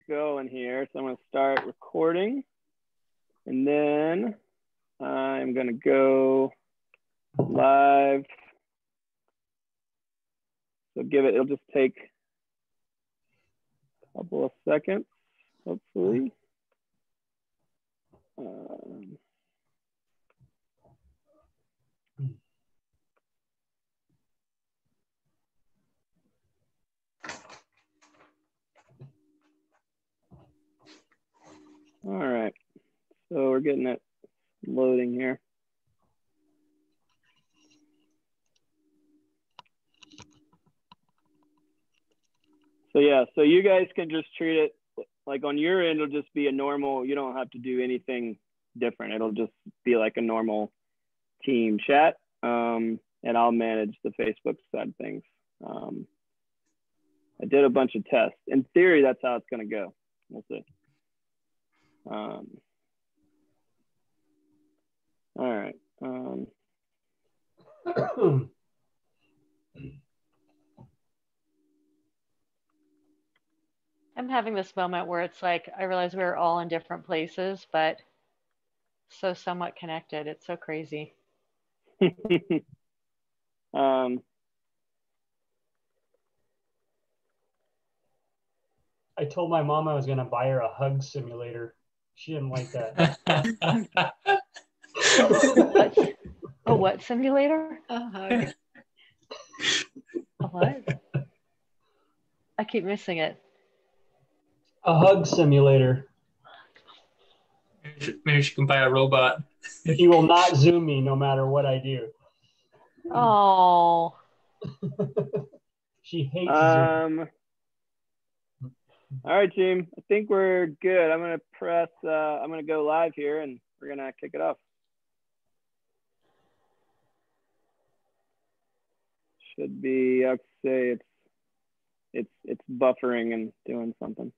going here. So I'm going to start recording, and then I'm going to go live. So it'll just take a couple of seconds, hopefully. All right, so we're getting it loading here. So yeah, so you guys can just treat it like on your end, it'll just be a normal, you don't have to do anything different. It'll just be like a normal team chat, and I'll manage the Facebook side of things. I did a bunch of tests. In theory, that's how it's gonna go. We'll see. All right. I'm having this moment where it's like, I realize we're all in different places, but so somewhat connected. It's so crazy. I told my mom I was going to buy her a hug simulator. She didn't like that. A what simulator? A hug. A what? I keep missing it. A hug simulator. Maybe she can buy a robot. He will not Zoom me no matter what I do. Oh. She hates Zoom. All right, team. I think we're good. I'm going to press, I'm going to go live here and we're going to kick it off. Should be, I'd say it's buffering and doing something.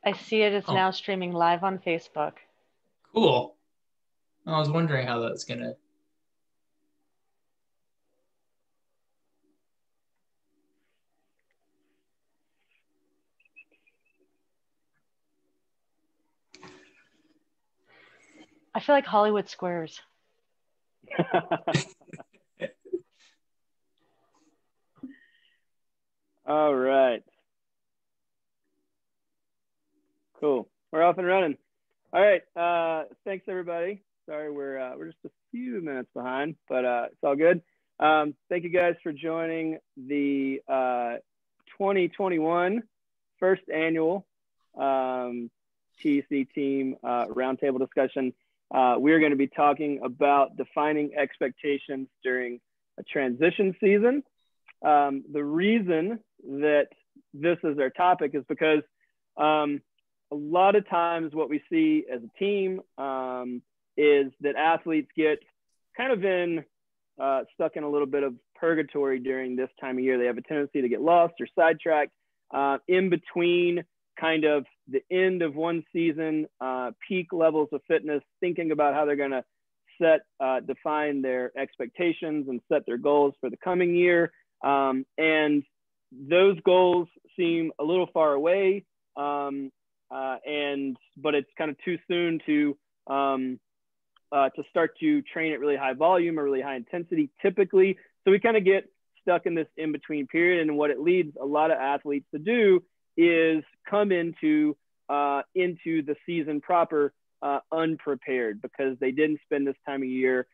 I see it is now streaming live on Facebook. Cool. I was wondering how that's gonna. I feel like Hollywood Squares. All right. Cool. We're off and running. All right. Thanks everybody. Sorry, we're just a few minutes behind, but it's all good. Thank you guys for joining the 2021 first annual TEC team roundtable discussion. We're going to be talking about defining expectations during a transition season. The reason that this is our topic is because a lot of times what we see as a team is that athletes get kind of stuck in a little bit of purgatory during this time of year. They have a tendency to get lost or sidetracked in between kind of the end of one season, peak levels of fitness, thinking about how they're going to define their expectations and set their goals for the coming year. And those goals seem a little far away, but it's kind of too soon to start to train at really high volume or really high intensity typically. So we kind of get stuck in this in-between period. And what it leads a lot of athletes to do is come into the season proper unprepared, because they didn't spend this time of year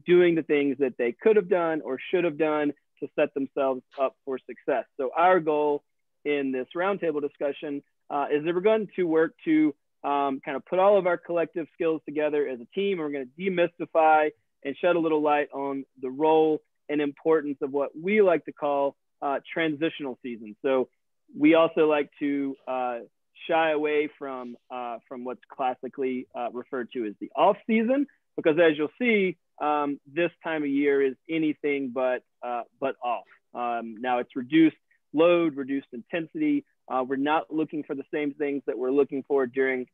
doing the things that they could have done or should have done to set themselves up for success. So our goal in this roundtable discussion is that we're going to work to kind of put all of our collective skills together as a team. And we're going to demystify and shed a little light on the role and importance of what we like to call transitional seasons. So we also like to shy away from what's classically referred to as the off season, because as you'll see, this time of year is anything but off. Now it's reduced load, reduced intensity. We're not looking for the same things that we're looking for during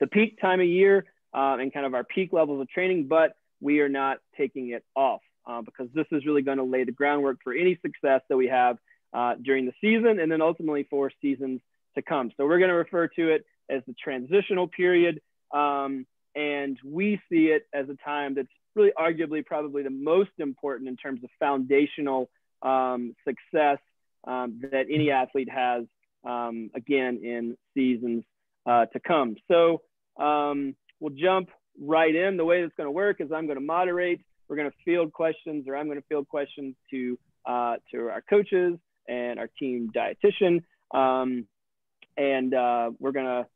the peak time of year and kind of our peak levels of training, but we are not taking it off because this is really going to lay the groundwork for any success that we have during the season, and then ultimately for seasons to come. So we're going to refer to it as the transitional period. And we see it as a time that's really arguably probably the most important in terms of foundational success that any athlete has, again, in seasons to come. So we'll jump right in. The way it's going to work is I'm going to moderate. We're going to field questions, or I'm going to field questions to our coaches and our team dietitian. And we're going to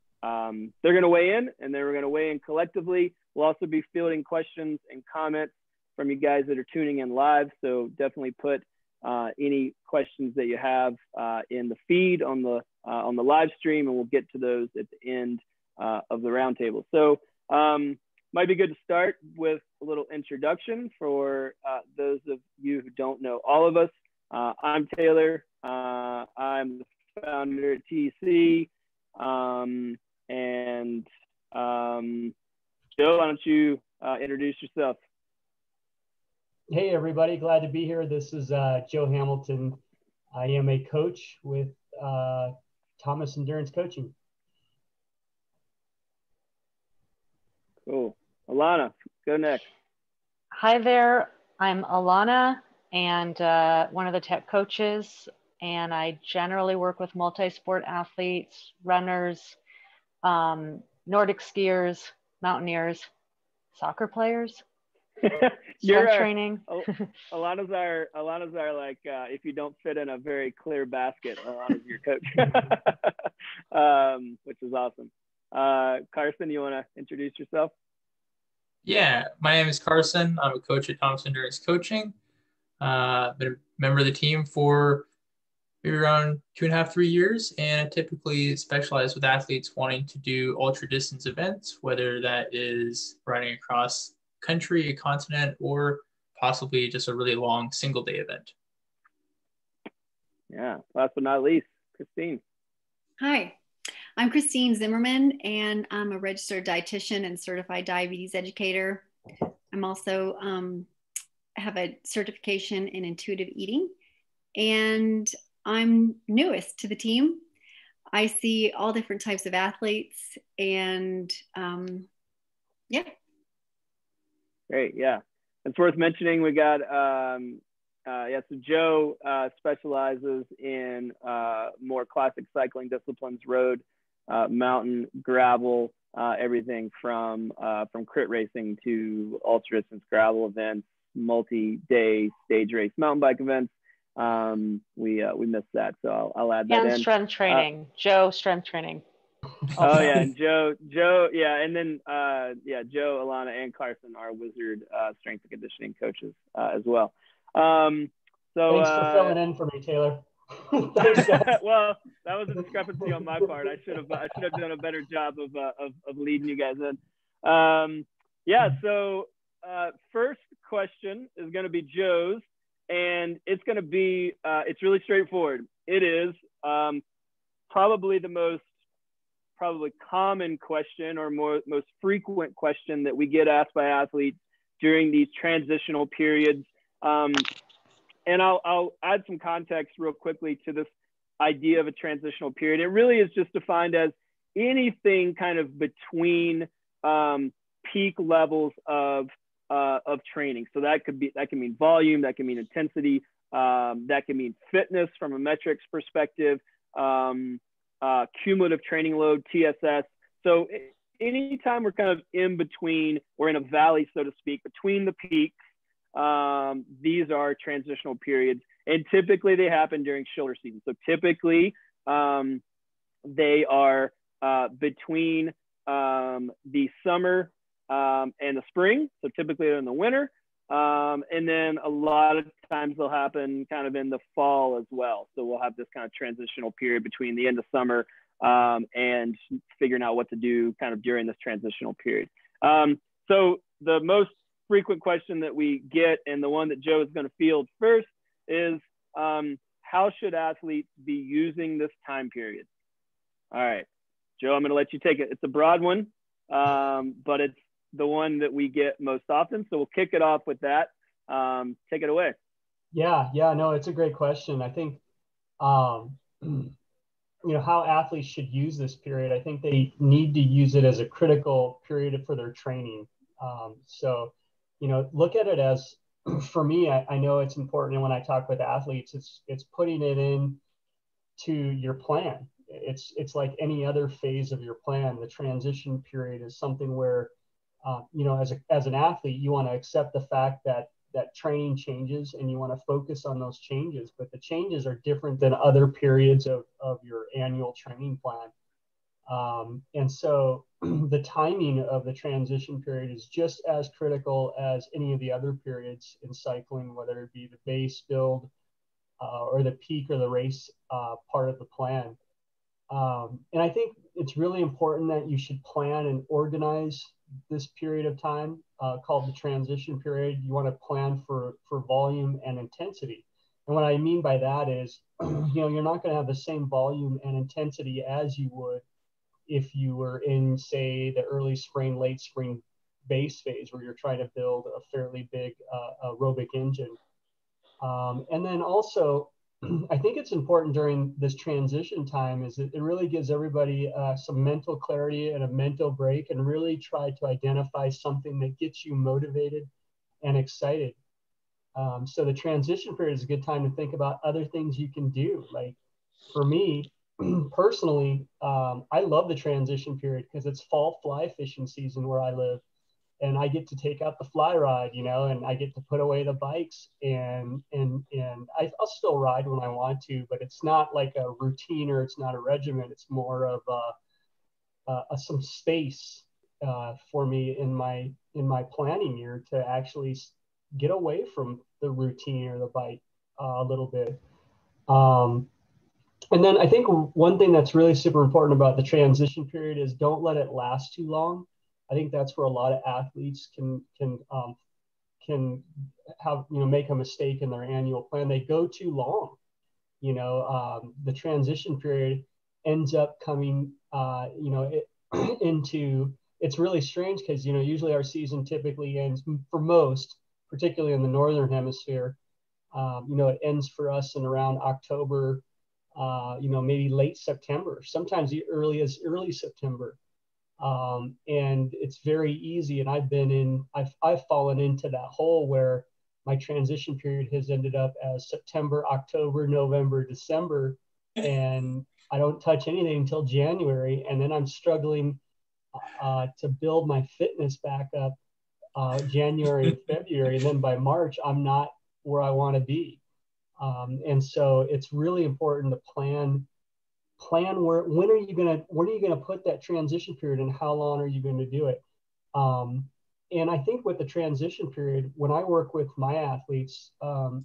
they're going to weigh in, and then we're going to weigh in collectively. We'll also be fielding questions and comments from you guys that are tuning in live. So definitely put any questions that you have in the feed on the live stream, and we'll get to those at the end of the roundtable. So might be good to start with a little introduction for those of you who don't know all of us. I'm Taylor. I'm the founder at TEC. And Joe, why don't you introduce yourself? Hey, everybody. Glad to be here. This is Joe Hamilton. I am a coach with Thomas Endurance Coaching. Cool. Alana, go next. Hi there. I'm Alana, and one of the TEC coaches, and I generally work with multi-sport athletes, runners, Nordic skiers, mountaineers, soccer players, strength training. Alana's our like, if you don't fit in a very clear basket, Alana's your coach, which is awesome. Carson, you want to introduce yourself? Yeah, my name is Carson. I'm a coach at Thomas Endurance Coaching. Been a member of the team for maybe around 2.5, 3 years, and I typically specialize with athletes wanting to do ultra distance events, whether that is running across country, a continent, or possibly just a really long single day event. Yeah, last but not least, Christine. Hi, I'm Christine Zimmerman, and I'm a registered dietitian and certified diabetes educator. I'm also have a certification in intuitive eating, and I'm newest to the team. I see all different types of athletes, and yeah. Great, yeah. It's worth mentioning we got, so Joe specializes in more classic cycling disciplines, road, mountain, gravel, everything from crit racing to ultra distance gravel events, multi-day stage race mountain bike events. We missed that, so I'll add that in. And strength training. Joe, strength training. Oh yeah, and Joe, yeah, and then Joe, Alana, and Carson are wizard strength and conditioning coaches as well. So thanks for filling in for me, Taylor. Thanks, well, that was a discrepancy on my part. I should have done a better job of leading you guys in. So first question is going to be Joe's, and it's going to be it's really straightforward. It is probably the most common question, or most frequent question that we get asked by athletes during these transitional periods. And I'll add some context real quickly to this idea of a transitional period. It really is just defined as anything kind of between peak levels of training. So that can mean volume, that can mean intensity, that can mean fitness from a metrics perspective, cumulative training load, TSS. So anytime we're kind of in between, or in a valley, so to speak, between the peaks, these are transitional periods, and typically they happen during shoulder season. So typically they are between the summer and the spring. So typically they're in the winter. And then a lot of times they'll happen kind of in the fall as well. So we'll have this kind of transitional period between the end of summer and figuring out what to do kind of during this transitional period. So the most frequent question that we get, and the one that Joe is going to field first, is how should athletes be using this time period? All right, Joe, I'm going to let you take it. It's a broad one, but it's the one that we get most often. So we'll kick it off with that. Take it away. Yeah, no, it's a great question. I think How athletes should use this period. I think they need to use it as a critical period for their training. Look at it as, for me, I know it's important. And when I talk with athletes, it's putting it in to your plan. It's like any other phase of your plan. The transition period is something where, as an athlete, you want to accept the fact that training changes and you want to focus on those changes, but the changes are different than other periods of your annual training plan. And so the timing of the transition period is just as critical as any of the other periods in cycling, whether it be the base build or the peak or the race part of the plan. And I think it's really important that you should plan and organize this period of time called the transition period. You want to plan for volume and intensity. And what I mean by that is, you're not going to have the same volume and intensity as you would if you were in, say, the early spring, late spring base phase where you're trying to build a fairly big aerobic engine. And then also, I think it's important during this transition time is that it really gives everybody some mental clarity and a mental break, and really try to identify something that gets you motivated and excited. So the transition period is a good time to think about other things you can do. Like for me, personally, I love the transition period because it's fall fly fishing season where I live. And I get to take out the fly rod, and I get to put away the bikes, and I'll still ride when I want to, but it's not like a routine or it's not a regimen. It's more of some space for me in my planning year to actually get away from the routine or the bike a little bit. And then I think one thing that's really super important about the transition period is don't let it last too long. I think that's where a lot of athletes can have, make a mistake in their annual plan. They go too long. The transition period ends up coming, it's really strange because, usually our season typically ends for most, particularly in the Northern Hemisphere. It ends for us in around October, maybe late September, sometimes early September. And it's very easy. And I've fallen into that hole where my transition period has ended up as September, October, November, December, and I don't touch anything until January. And then I'm struggling to build my fitness back up January and February. And then by March, I'm not where I want to be. And so it's really important to plan when are you gonna put that transition period and how long are you going to do it. And I think with the transition period, when I work with my athletes,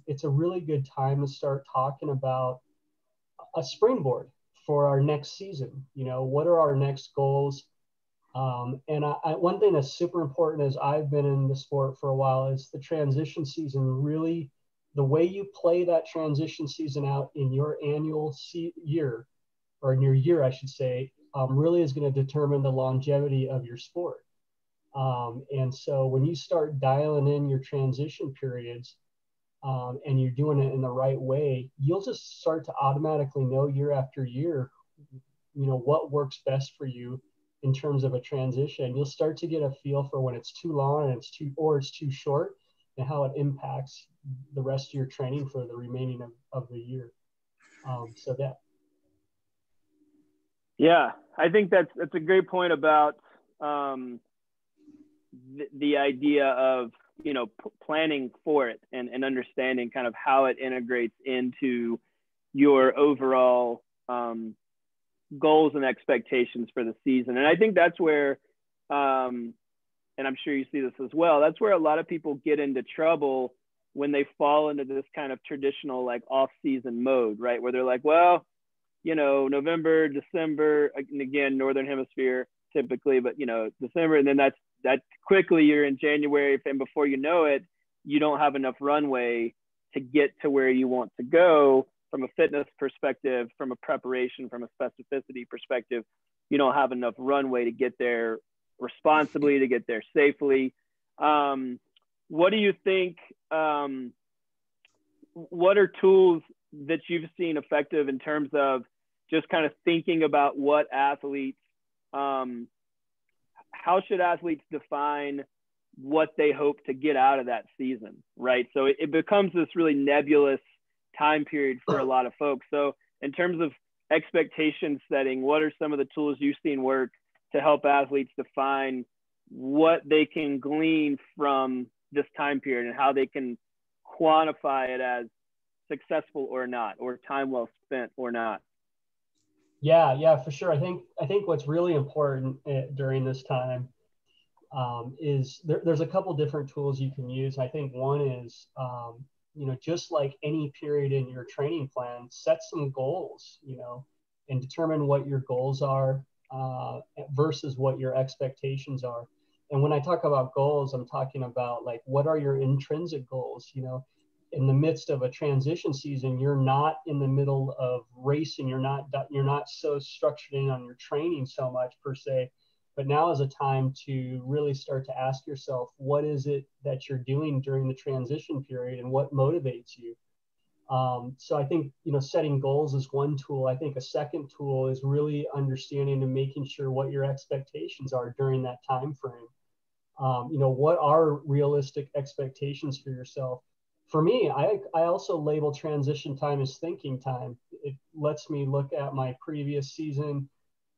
it's a really good time to start talking about a springboard for our next season. What are our next goals? And one thing that's super important as I've been in the sport for a while is the transition season. Really, the way you play that transition season out in your annual year, or in your year, I should say, really is going to determine the longevity of your sport. And so when you start dialing in your transition periods and you're doing it in the right way, you'll just start to automatically know year after year, what works best for you in terms of a transition. You'll start to get a feel for when it's too long and it's too short, and how it impacts the rest of your training for the remaining of the year. Yeah, I think that's a great point about the idea of, planning for it and understanding kind of how it integrates into your overall goals and expectations for the season. And I think that's where, and I'm sure you see this as well, that's where a lot of people get into trouble when they fall into this kind of traditional like off-season mode, right? Where they're like, well, November, December, and again, Northern Hemisphere typically, but December, and then that quickly you're in January, and before you know it, you don't have enough runway to get to where you want to go from a fitness perspective, from a preparation, from a specificity perspective. You don't have enough runway to get there responsibly, to get there safely. What do you think? What are tools that you've seen effective in terms of just kind of thinking about what athletes, how should athletes define what they hope to get out of that season, right? So it becomes this really nebulous time period for a lot of folks. So in terms of expectation setting, what are some of the tools you've seen work to help athletes define what they can glean from this time period and how they can quantify it as successful or not, or time well spent or not? Yeah, for sure. I think what's really important during this time is there's a couple different tools you can use. I think one is, just like any period in your training plan, set some goals, and determine what your goals are versus what your expectations are. And when I talk about goals, I'm talking about like, what are your intrinsic goals? In the midst of a transition season, you're not in the middle of racing. You're not so structured in on your training so much per se, but now is a time to really start to ask yourself, what is it that you're doing during the transition period and what motivates you? So I think, setting goals is one tool. I think a second tool is really understanding and making sure what your expectations are during that time frame. What are realistic expectations for yourself? For me, I also label transition time as thinking time. It lets me look at my previous season,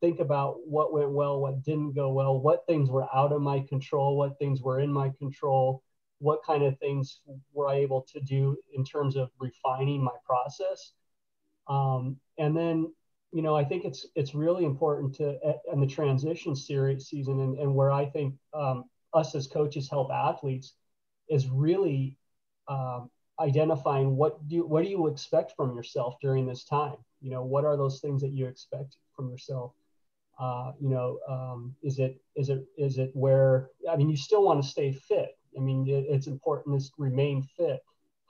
think about what went well, what didn't go well, what things were out of my control, what things were in my control, what kind of things were I able to do in terms of refining my process. And then, I think it's really important to, in the transition season, and where I think us as coaches help athletes is really identifying what do you expect from yourself during this time. What are those things that you expect from yourself? Is it where, you still want to stay fit. It's important to remain fit.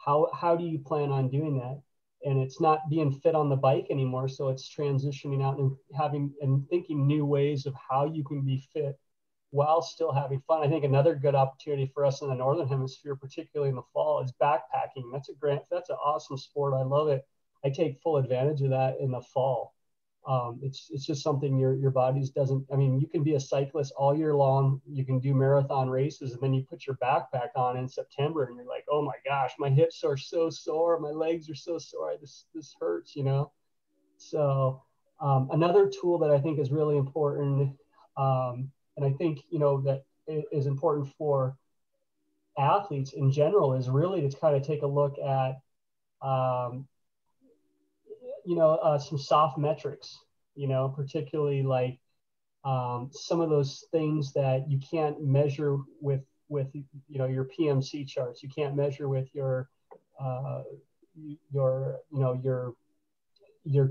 How do you plan on doing that? And it's not being fit on the bike anymore. So it's transitioning out and thinking new ways of how you can be fit while still having fun. I think another good opportunity for us in the Northern Hemisphere, particularly in the fall, is backpacking. That's an awesome sport. I love it. I take full advantage of that in the fall. It's just something your body's doesn't, you can be a cyclist all year long. You can do marathon races, and then you put your backpack on in September and you're like, oh my gosh, my hips are so sore. My legs are so sore. This hurts, So another tool that I think is really important, and I think, that is important for athletes in general, is really to kind of take a look at, some soft metrics, particularly like some of those things that you can't measure with your PMC charts. You can't measure with your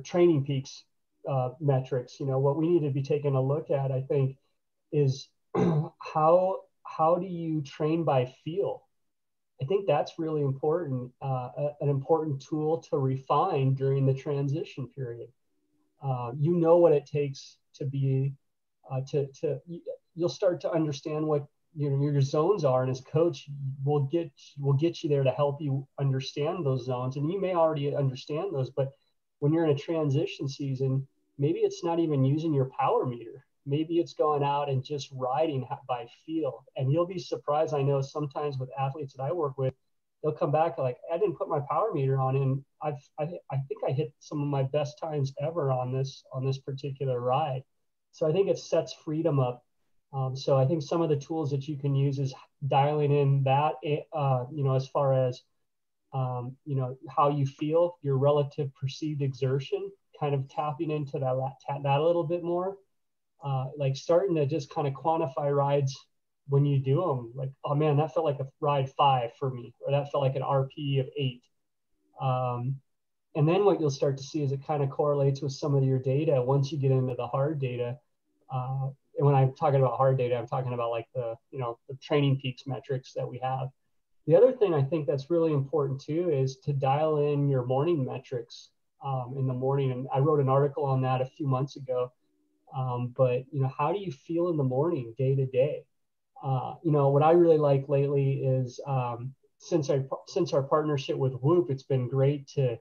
training peaks metrics. What we need to be taking a look at, I think, is how do you train by feel? I think that's really important, an important tool to refine during the transition period. What it takes to be, you'll start to understand what your zones are, and as a coach, we'll get you there to help you understand those zones. And you may already understand those, but when you're in a transition season, maybe it's not even using your power meter. Maybe it's going out and just riding by feel. And you'll be surprised. I know sometimes with athletes that I work with, they'll come back like, I didn't put my power meter on, and I think I hit some of my best times ever on this particular ride. So I think it sets freedom up. So I think some of the tools that you can use is dialing in that, as far as, how you feel, your relative perceived exertion, kind of tapping into that a little bit more. Like starting to just kind of quantify rides when you do them. Like, oh man, that felt like a ride 5 for me, or that felt like an RP of 8. And then what you'll start to see is it kind of correlates with some of your data once you get into the hard data. And when I'm talking about hard data, I'm talking about like the training peaks metrics that we have. The other thing I think that's really important too is to dial in your morning metrics in the morning. And I wrote an article on that a few months ago. But how do you feel in the morning, day to day? What I really like lately is since our partnership with Whoop, it's been great to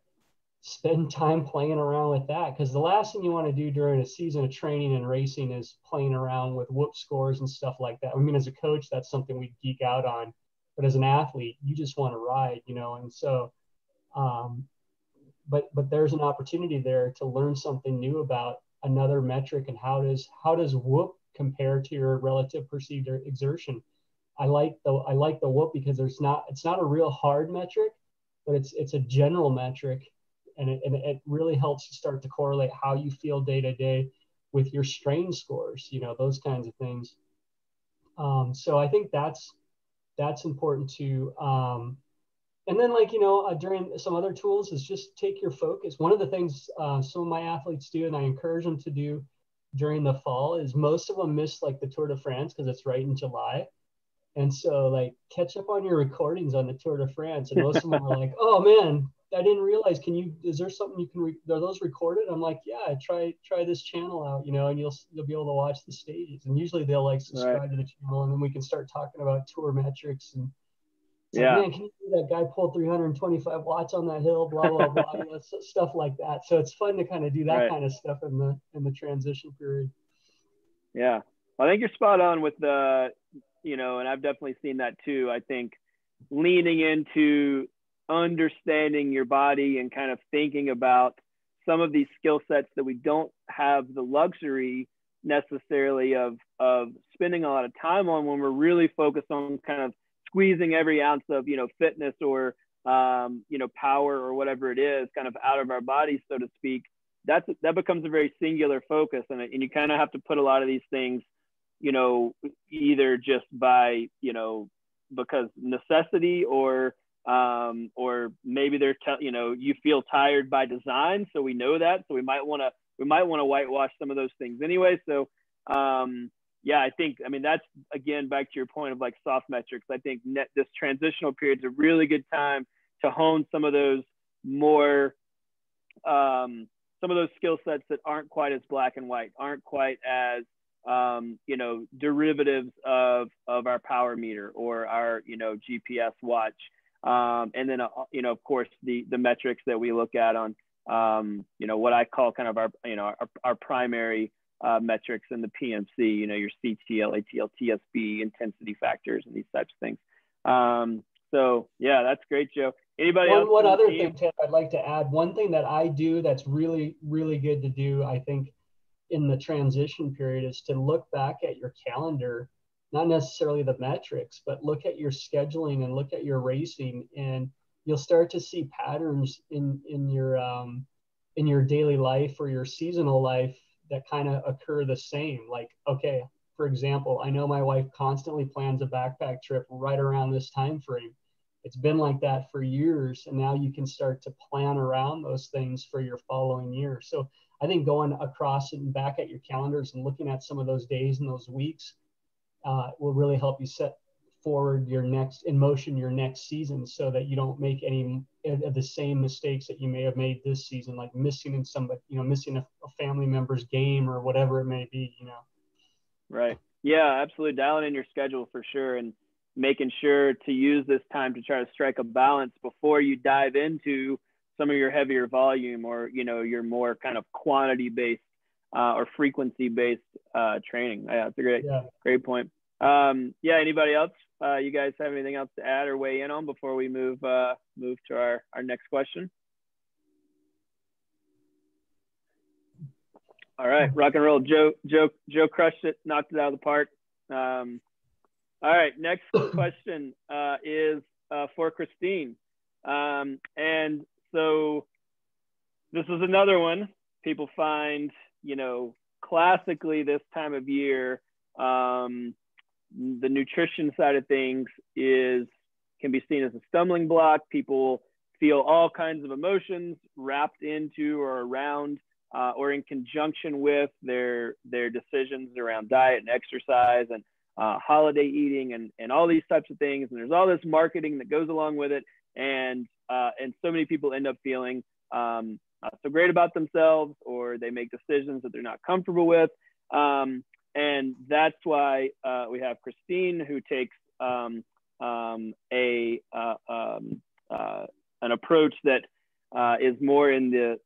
spend time playing around with that, because the last thing you want to do during a season of training and racing is playing around with whoop scores and stuff like that. I mean, as a coach, that's something we geek out on, but as an athlete, you just want to ride, you know. And so but there's an opportunity there to learn something new about another metric, and how does whoop compare to your relative perceived exertion. I like the whoop because it's not a real hard metric, but it's a general metric, and it really helps to start to correlate how you feel day to day with your strain scores, you know, those kinds of things. So I think that's important to, and then, like, you know, during some other tools is just take your focus. One of the things some of my athletes do, and I encourage them to do during the fall, is most of them miss like the Tour de France because it's right in July. And so, like, catch up on your recordings on the Tour de France. And most of them are like, oh man, I didn't realize, is there something you can, are those recorded? I'm like, yeah, try this channel out, you know, and you'll be able to watch the stages. And usually they'll like subscribe to the channel, and then we can start talking about tour metrics. And it's like, man, can you see that guy pulled 325 watts on that hill, blah, blah, blah, you know, stuff like that. So it's fun to kind of do that kind of stuff in the transition period. Yeah. Well, I think you're spot on with the, you know, and I've definitely seen that too. I think leaning into understanding your body and kind of thinking about some of these skill sets that we don't have the luxury necessarily of spending a lot of time on, when we're really focused on kind of squeezing every ounce of, you know, fitness or, you know, power or whatever it is kind of out of our bodies, so to speak. That becomes a very singular focus. And you kind of have to put a lot of these things, you know, either just by, you know, because necessity, or maybe they're, you know, you feel tired by design. So we know that, so we might want to whitewash some of those things anyway. So, yeah, I think, I mean, that's, again, back to your point of like soft metrics. I think this transitional period is a really good time to hone some of those more, some of those skill sets that aren't quite as black and white, aren't quite as, you know, derivatives of our power meter or our, you know, GPS watch. And then, you know, of course, the metrics that we look at on, you know, what I call kind of our, you know, our primary metrics in the PMC, you know, your CTL, ATL, TSB, intensity factors, and these types of things. So yeah, that's great, Joe. Anybody else? One other thing, Ted, I'd like to add, one thing that I do that's really, really good to do, I think, in the transition period, is to look back at your calendar, not necessarily the metrics, but look at your scheduling and look at your racing, and you'll start to see patterns in your daily life or your seasonal life that kind of occur the same. Like, okay, for example, I know my wife constantly plans a backpack trip right around this time frame. It's been like that for years, and now you can start to plan around those things for your following year. So I think going across and back at your calendars and looking at some of those days and those weeks will really help you set forward your next season, so that you don't make any of the same mistakes that you may have made this season, like missing a family member's game or whatever it may be, you know. Right. Yeah, absolutely. Dialing in your schedule for sure, and making sure to use this time to try to strike a balance before you dive into some of your heavier volume, or, you know, your more kind of quantity based or frequency based training. Yeah, that's a great point. Yeah. Anybody else? You guys have anything else to add or weigh in on before we move to our next question? All right, rock and roll. Joe crushed it, knocked it out of the park. All right, next question is for Christine. And so this is another one people find, you know, classically this time of year, the nutrition side of things can be seen as a stumbling block. People feel all kinds of emotions wrapped into or around or in conjunction with their decisions around diet and exercise and holiday eating and all these types of things. And there's all this marketing that goes along with it. And so many people end up feeling not so great about themselves, or they make decisions that they're not comfortable with. And that's why we have Christine, who takes an approach that is more in the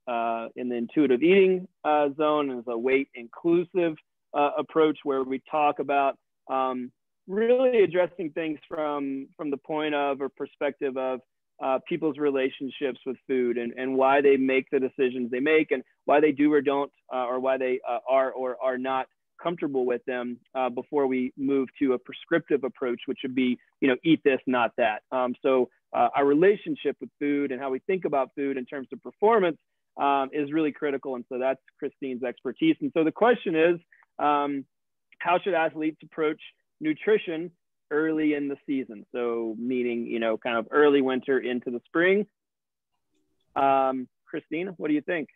intuitive eating zone, and is a weight inclusive approach where we talk about really addressing things from the point of or perspective of people's relationships with food, and why they make the decisions they make, and why they do or don't, or why they are or are not comfortable with them before we move to a prescriptive approach, which would be, eat this, not that. So our relationship with food and how we think about food in terms of performance is really critical. And so that's Christine's expertise. And so the question is, how should athletes approach nutrition early in the season? So meaning, kind of early winter into the spring. Christine, what do you think?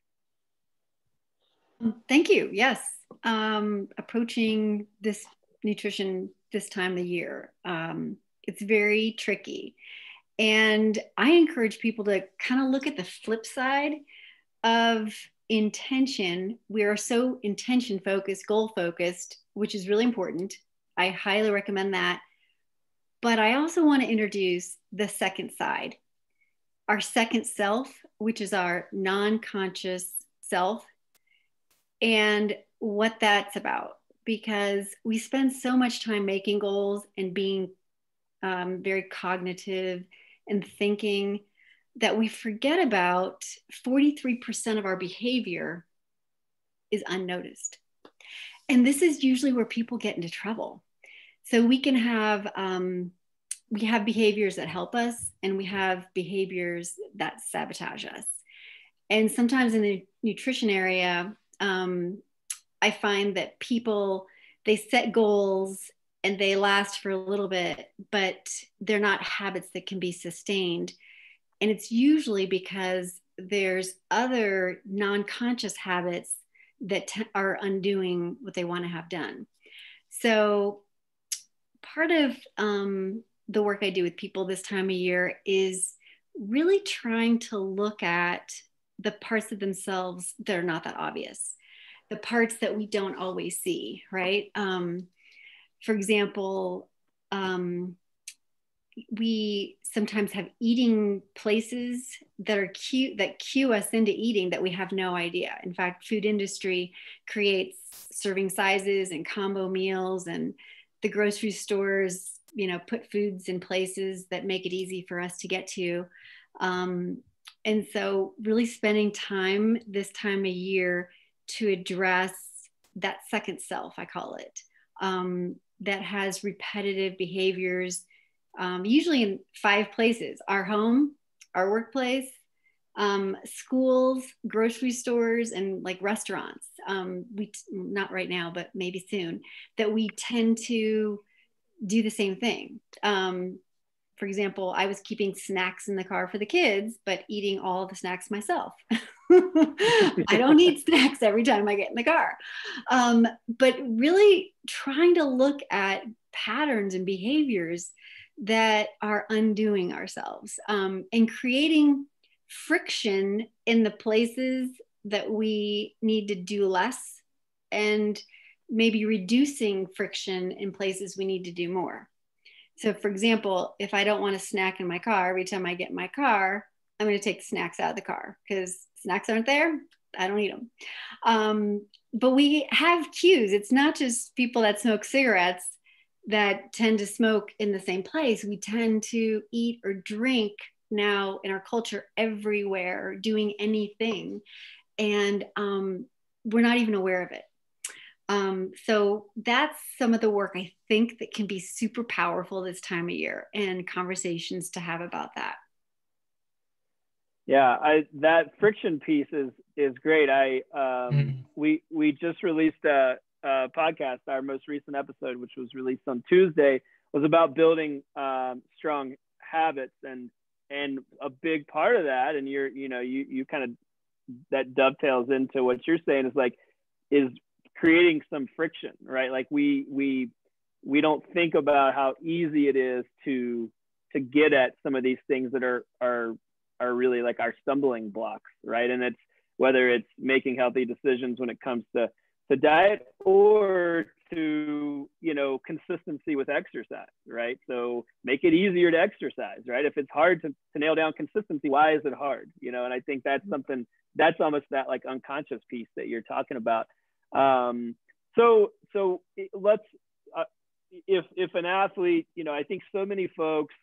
Thank you. Yes. Approaching this nutrition this time of the year, it's very tricky. And I encourage people to kind of look at the flip side of intention. We are so intention focused, goal focused, which is really important. I highly recommend that. But I also want to introduce the second side, our second self, which is our non-conscious self, and what that's about. Because we spend so much time making goals and being very cognitive and thinking that we forget about 43% of our behavior is unnoticed. And this is usually where people get into trouble. So we can have, we have behaviors that help us, and we have behaviors that sabotage us. And sometimes in the nutrition area, I find that people, they set goals and they last for a little bit, but they're not habits that can be sustained. And it's usually because there's other non-conscious habits that are undoing what they want to have done. So part of the work I do with people this time of year is really trying to look at the parts of themselves that are not that obvious, the parts that we don't always see, right? For example, we sometimes have eating places that are cute, that cue us into eating that we have no idea. In fact, food industry creates serving sizes and combo meals, and the grocery stores, put foods in places that make it easy for us to get to. And so really spending time this time of year to address that second self, I call it, that has repetitive behaviors, usually in 5 places: our home, our workplace, schools, grocery stores, and like restaurants. Not right now, but maybe soon, that we tend to do the same thing. For example, I was keeping snacks in the car for the kids, but eating all the snacks myself. I don't need snacks every time I get in the car. But really trying to look at patterns and behaviors that are undoing ourselves, and creating friction in the places that we need to do less, and maybe reducing friction in places we need to do more. So for example, if I don't want a snack in my car, every time I get in my car, I'm going to take the snacks out of the car, because snacks aren't there. I don't eat them. But we have cues. It's not just people that smoke cigarettes that tend to smoke in the same place. We tend to eat or drink now in our culture everywhere, doing anything. And we're not even aware of it. So that's some of the work I think that can be super powerful this time of year, and conversations to have about that. Yeah, that friction piece is great. We just released a podcast. Our most recent episode, which was released on Tuesday, was about building strong habits, and a big part of that, and you kind of, that dovetails into what you're saying, is creating some friction, right? Like we don't think about how easy it is to get at some of these things that are really like our stumbling blocks, right? And it's whether it's making healthy decisions when it comes to diet, or to, you know, consistency with exercise, right? So make it easier to exercise, right? If it's hard to nail down consistency, why is it hard? You know, and I think that's something, that's almost that like unconscious piece that you're talking about. So let's, if an athlete, you know, I think so many folks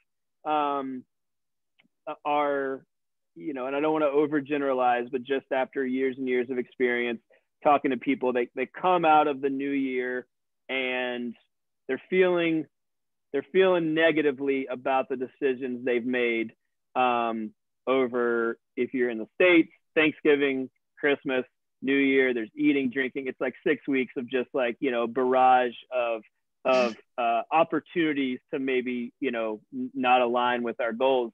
are, you know, and I don't want to overgeneralize, but just after years and years of experience talking to people, they come out of the new year and they're feeling negatively about the decisions they've made over, if you're in the States, Thanksgiving, Christmas, New Year, there's eating, drinking. It's like 6 weeks of just like, you know, barrage of opportunities to maybe, you know, not align with our goals.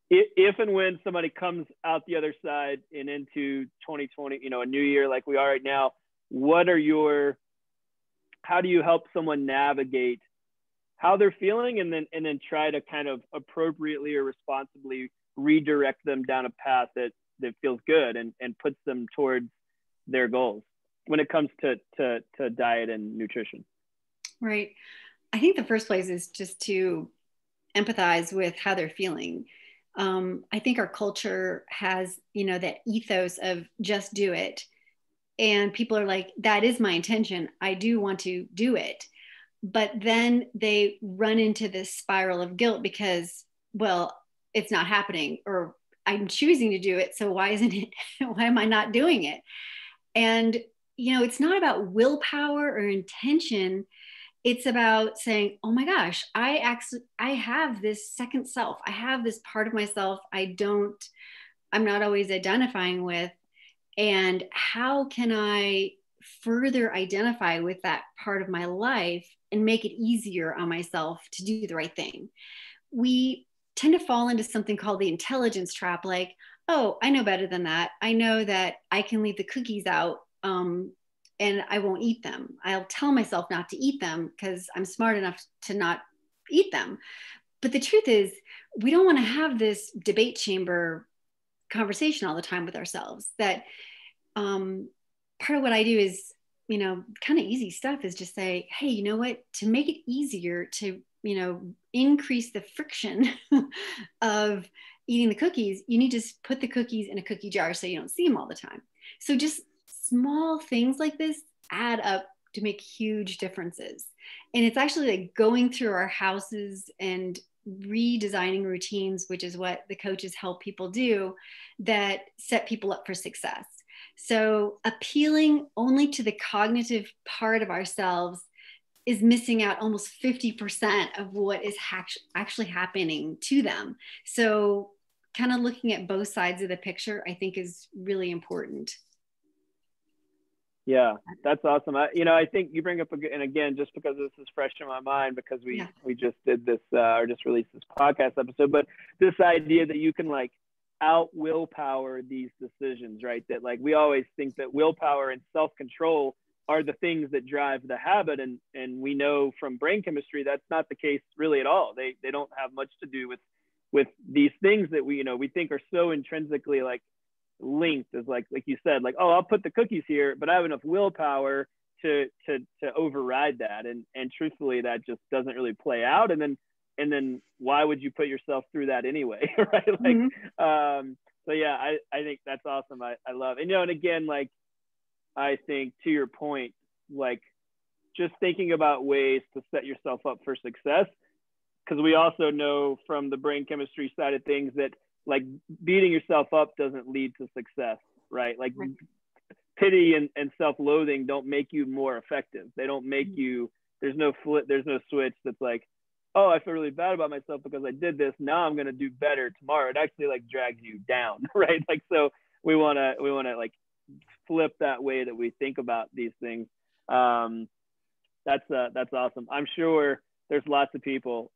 If and when somebody comes out the other side and into 2020, you know, a new year like we are right now, how do you help someone navigate how they're feeling and then try to kind of appropriately or responsibly redirect them down a path that feels good and puts them towards their goals when it comes to diet and nutrition? Right. I think the first place is just to empathize with how they're feeling. I think our culture has, you know, that ethos of just do it. And people are like, that is my intention. I do want to do it. But then they run into this spiral of guilt because, well, it's not happening, or I'm choosing to do it. So why am I not doing it? And, you know, it's not about willpower or intention. It's about saying, oh my gosh, I have this second self. I have this part of myself I'm not always identifying with. And how can I further identify with that part of my life and make it easier on myself to do the right thing? We tend to fall into something called the intelligence trap. Like, oh, I know better than that. I know that I can leave the cookies out and I won't eat them. I'll tell myself not to eat them because I'm smart enough to not eat them. But the truth is, we don't want to have this debate chamber conversation all the time with ourselves. That part of what I do is, you know, kind of easy stuff is just say, hey, you know what, to make it easier to, you know, increase the friction of eating the cookies, you need to put the cookies in a cookie jar so you don't see them all the time. So just small things like this add up to make huge differences. And it's actually like going through our houses and redesigning routines, which is what the coaches help people do, that set people up for success. So appealing only to the cognitive part of ourselves is missing out almost 50% of what is actually happening to them. So kind of looking at both sides of the picture, I think, is really important. Yeah, that's awesome. I think you bring up and again, just because this is fresh in my mind, because we just did this or just released this podcast episode, but this idea that you can like out willpower these decisions, right? That like we always think that willpower and self-control are the things that drive the habit, and we know from brain chemistry that's not the case really at all. They don't have much to do with these things that we think are so intrinsically like linked, as like you said, like, oh, I'll put the cookies here, but I have enough willpower to override that, and truthfully that just doesn't really play out, and then why would you put yourself through that anyway? Right? Like so yeah, I think that's awesome. I love, and and again, like I think to your point, like just thinking about ways to set yourself up for success, because we also know from the brain chemistry side of things that like beating yourself up doesn't lead to success, right? Like pity and self-loathing don't make you more effective. They don't make you, there's no switch that's like, oh, I feel really bad about myself because I did this. Now I'm going to do better tomorrow. It actually like drags you down, right? Like, so we want to like flip that way that we think about these things. That's awesome. I'm sure there's lots of people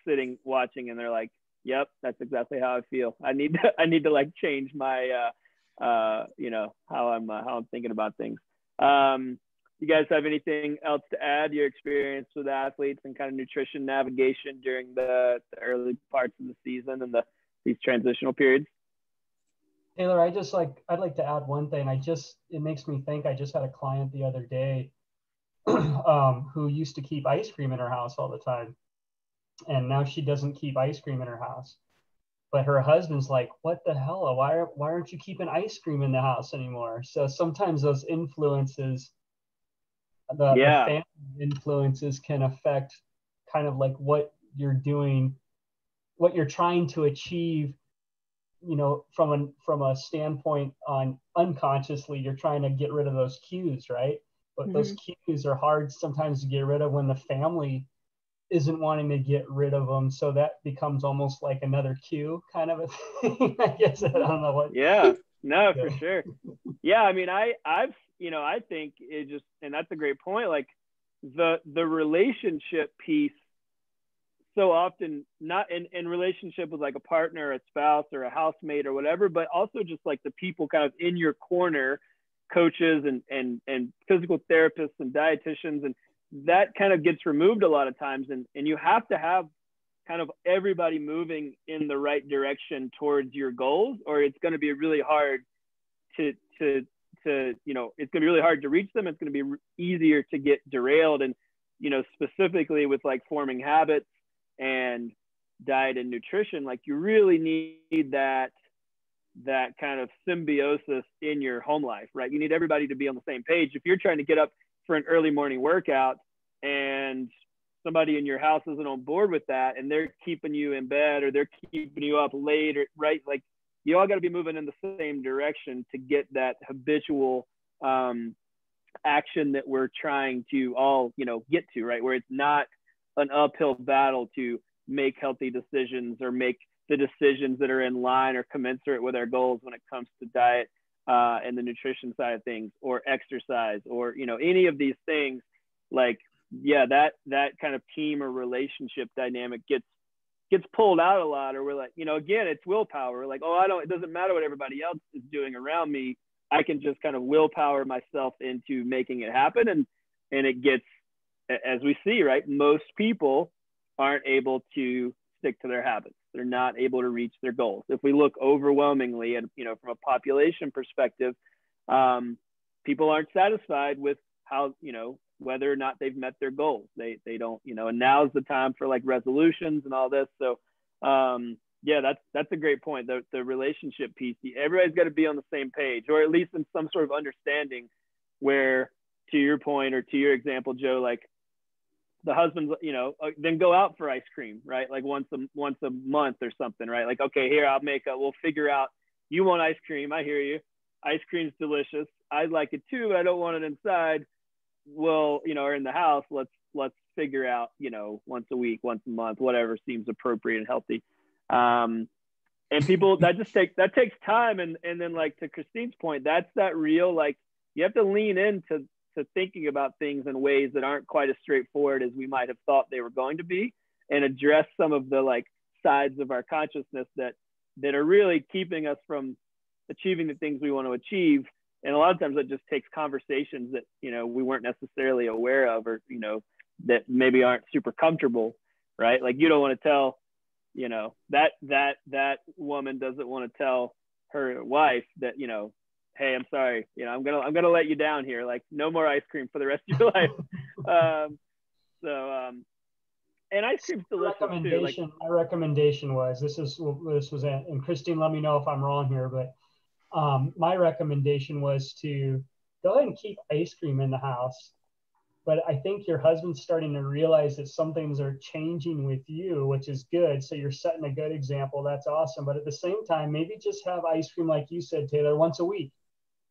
sitting watching and they're like, yep, that's exactly how I feel. I need to like change my how I'm thinking about things. You guys have anything else to add? Your experience with athletes and kind of nutrition navigation during the early parts of the season and these transitional periods? Taylor, I'd like to add one thing. It makes me think, I just had a client the other day who used to keep ice cream in her house all the time. And now she doesn't keep ice cream in her house. But her husband's like, what the hell? Why aren't you keeping ice cream in the house anymore? So sometimes those influences, the family influences can affect kind of like what you're doing, what you're trying to achieve, you know, from a standpoint on unconsciously, you're trying to get rid of those cues, right? But those cues are hard sometimes to get rid of when the family isn't wanting to get rid of them. So that becomes almost like another cue kind of a thing. I guess I don't know what. Yeah, no, for sure. Yeah, I mean, I've, you know, I think it just, and that's a great point. Like the relationship piece, so often not in relationship with like a partner, a spouse, or a housemate or whatever, but also just like the people kind of in your corner, coaches and physical therapists and dietitians, and that kind of gets removed a lot of times. And you have to have kind of everybody moving in the right direction towards your goals, or it's going to be really hard to you know, it's going to be really hard to reach them. It's going to be easier to get derailed. And, you know, specifically with like forming habits and diet and nutrition, like you really need that kind of symbiosis in your home life, right? You need everybody to be on the same page. If you're trying to get up for an early morning workout and somebody in your house isn't on board with that, and they're keeping you in bed or they're keeping you up late, or, right? Like you all got to be moving in the same direction to get that habitual action that we're trying to all, you know, get to, right? Where it's not an uphill battle to make healthy decisions or make the decisions that are in line or commensurate with our goals when it comes to diet and the nutrition side of things, or exercise, or, you know, any of these things. Like, yeah, that kind of team or relationship dynamic gets pulled out a lot, or we're like, you know, again, it's willpower. We're like, oh, it doesn't matter what everybody else is doing around me. I can just kind of willpower myself into making it happen. And it gets, as we see, right, most people aren't able to stick to their habits. They're not able to reach their goals. If we look overwhelmingly at, you know, from a population perspective, people aren't satisfied with how, you know, whether or not they've met their goals. They don't, you know, and now's the time for like resolutions and all this. So yeah, that's a great point. The relationship piece, everybody's got to be on the same page, or at least in some sort of understanding where, to your point or to your example, Joe, like the husband's, you know, then go out for ice cream, right? Like once a month or something, right? Like, okay, here, we'll figure out, you want ice cream. I hear you. Ice cream's delicious. I like it too, but I don't want it inside. Well, you know, or in the house, let's figure out, you know, once a week, once a month, whatever seems appropriate and healthy. And people, that takes time. And then, like, to Christine's point, that's that real, like, you have to lean into thinking about things in ways that aren't quite as straightforward as we might have thought they were going to be, and address some of the like sides of our consciousness that are really keeping us from achieving the things we want to achieve. And a lot of times that just takes conversations that, you know, we weren't necessarily aware of, or, you know, that maybe aren't super comfortable, right? Like you don't want to tell, you know, that woman doesn't want to tell her wife that, you know, hey, I'm sorry, you know, I'm gonna let you down here. Like, no more ice cream for the rest of your life. And ice cream's delicious too. Like, my recommendation was, this was, and Christine, let me know if I'm wrong here, but my recommendation was to go ahead and keep ice cream in the house. But I think your husband's starting to realize that some things are changing with you, which is good. So you're setting a good example. That's awesome. But at the same time, maybe just have ice cream, like you said, Taylor, once a week.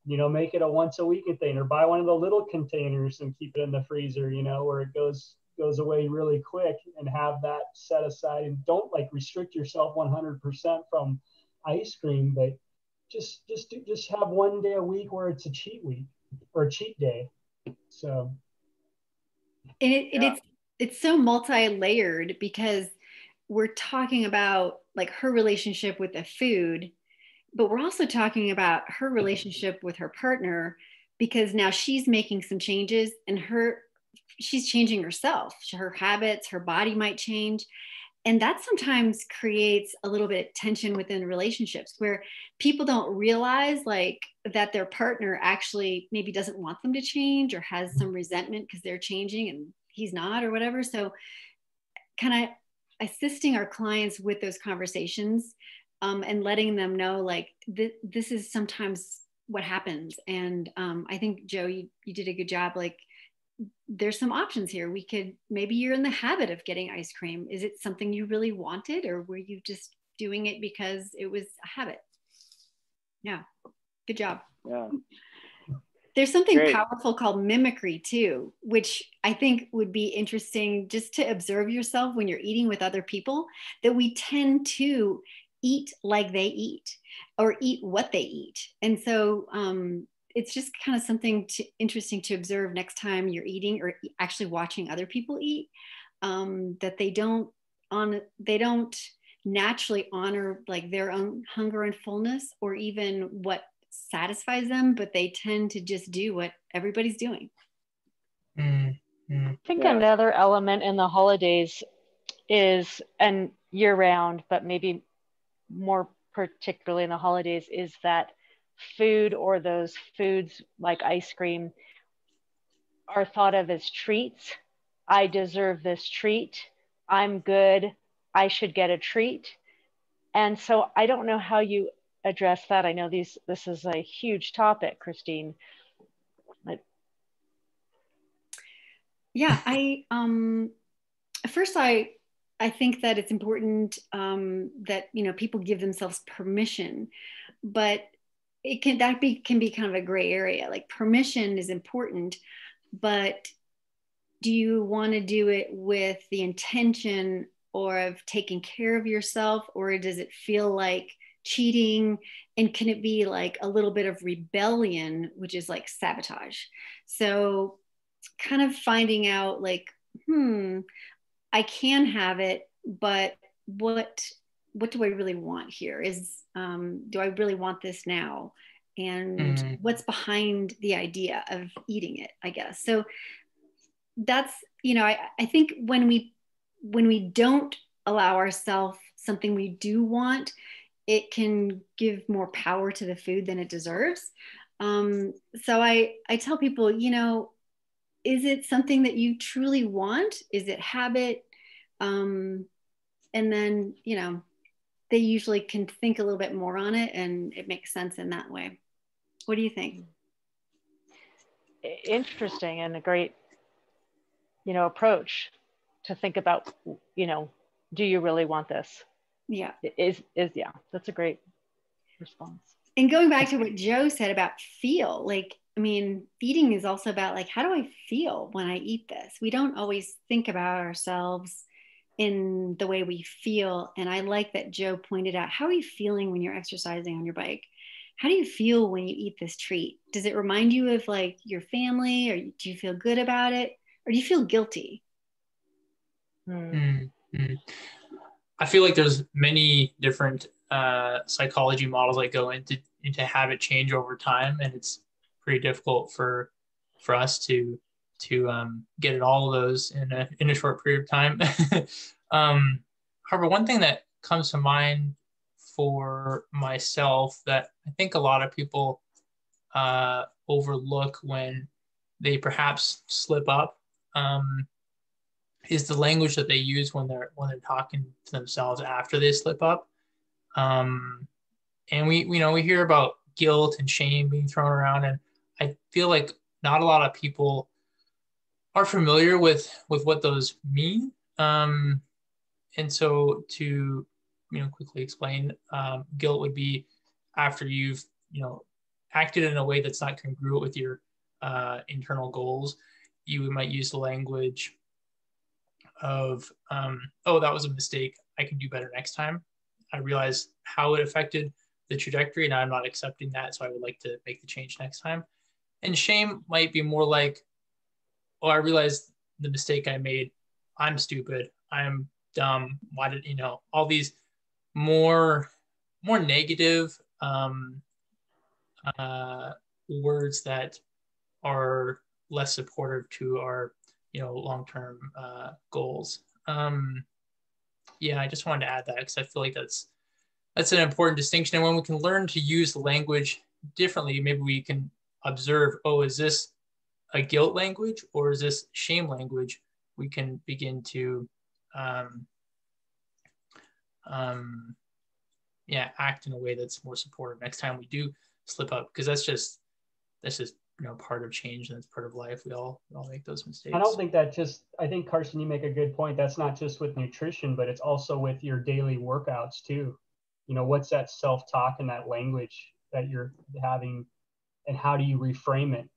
You know, make it a once a week thing, or buy one of the little containers and keep it in the freezer, you know, where it goes away really quick, and have that set aside. And don't like restrict yourself 100% from ice cream, but just have one day a week where it's a cheat week or a cheat day. So. And it's so multi-layered, because we're talking about like her relationship with the food, but we're also talking about her relationship with her partner, because now she's making some changes, and she's changing herself. Her habits, her body might change. And that sometimes creates a little bit of tension within relationships where people don't realize like that their partner actually maybe doesn't want them to change or has some resentment because they're changing and he's not or whatever. So kind of assisting our clients with those conversations, and letting them know like this is sometimes what happens. And I think, Joe, you did a good job. Like, there's some options here. We could, maybe you're in the habit of getting ice cream. Is it something you really wanted, or were you just doing it because it was a habit? Yeah, good job. Yeah. There's something Great. powerful called mimicry too, which I think would be interesting just to observe yourself when you're eating with other people, that we tend to eat like they eat or eat what they eat. And so it's just kind of something interesting to observe next time you're eating or actually watching other people eat, that they don't naturally honor like their own hunger and fullness or even what satisfies them, but they tend to just do what everybody's doing. I think another element in the holidays is, and year round, but maybe more particularly in the holidays, is that food or those foods like ice cream are thought of as treats. I deserve this treat. I'm good. I should get a treat. And so I don't know how you address that. I know this is a huge topic, Christine. Yeah, first I think that it's important that people give themselves permission, but can be kind of a gray area. Like, permission is important, but do you want to do it with the intention or of taking care of yourself, or does it feel like cheating? And can it be like a little bit of rebellion, which is like sabotage? So kind of finding out like, I can have it, but what do I really want here? Do I really want this now? And what's behind the idea of eating it, I guess. So that's, I think when we don't allow ourselves something we do want, it can give more power to the food than it deserves. So I tell people, is it something that you truly want? Is it habit? And then, they usually can think a little bit more on it, and it makes sense in that way. What do you think? Interesting, and a great, approach to think about, do you really want this? Yeah. Yeah, that's a great response. And going back to what Joe said about feel, like, I mean, eating is also about like, how do I feel when I eat this? We don't always think about ourselves in the way we feel. And I like that Joe pointed out, how are you feeling when you're exercising on your bike? How do you feel when you eat this treat? Does it remind you of like your family, or do you feel good about it? Or do you feel guilty? I feel like there's many different psychology models that go into habit change over time, and it's pretty difficult for us to get at all of those in a short period of time. However, one thing that comes to mind for myself that I think a lot of people overlook when they perhaps slip up is the language that they use when they're talking to themselves after they slip up. And we hear about guilt and shame being thrown around, and I feel like not a lot of people are familiar with what those mean. And so to quickly explain, guilt would be after you've acted in a way that's not congruent with your internal goals. You might use the language of, oh, that was a mistake. I can do better next time. I realized how it affected the trajectory, and I'm not accepting that, so I would like to make the change next time. And shame might be more like, oh, I realized the mistake I made. I'm stupid. I'm dumb. Why did all these more negative words that are less supportive to our long-term goals. Yeah, I just wanted to add that because I feel like that's an important distinction. And when we can learn to use language differently, maybe we can observe, oh, is this a guilt language or is this shame language? We can begin to act in a way that's more supportive next time we do slip up, because that's just part of change, and it's part of life. We all make those mistakes. I don't think I think, Carson, you make a good point. That's not just with nutrition, but it's also with your daily workouts too. What's that self-talk and that language that you're having, and how do you reframe it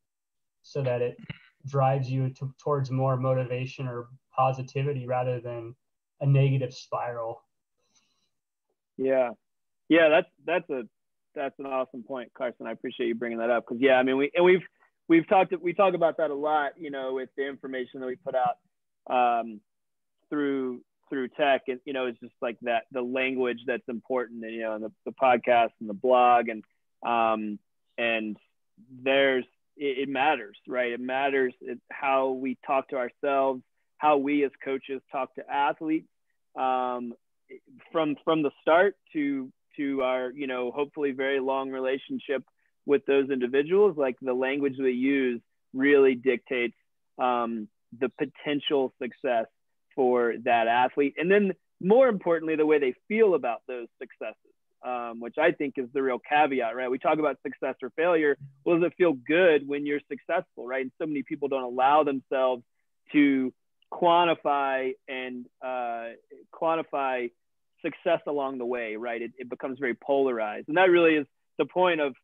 so that it drives you towards more motivation or positivity rather than a negative spiral? Yeah, that's an awesome point, Carson. I appreciate you bringing that up, because I mean, we talk about that a lot, with the information that we put out through TEC, and it's just like that, the language that's important, and and the podcast and the blog, and it matters, right? It matters how we talk to ourselves, how we as coaches talk to athletes, from the start to our, hopefully very long relationship with those individuals. Like, the language we use really dictates the potential success for that athlete. And then more importantly, the way they feel about those successes, which I think is the real caveat, right? We talk about success or failure. Well, does it feel good when you're successful, right? And so many people don't allow themselves to quantify success along the way, right? It becomes very polarized. And that really is the point of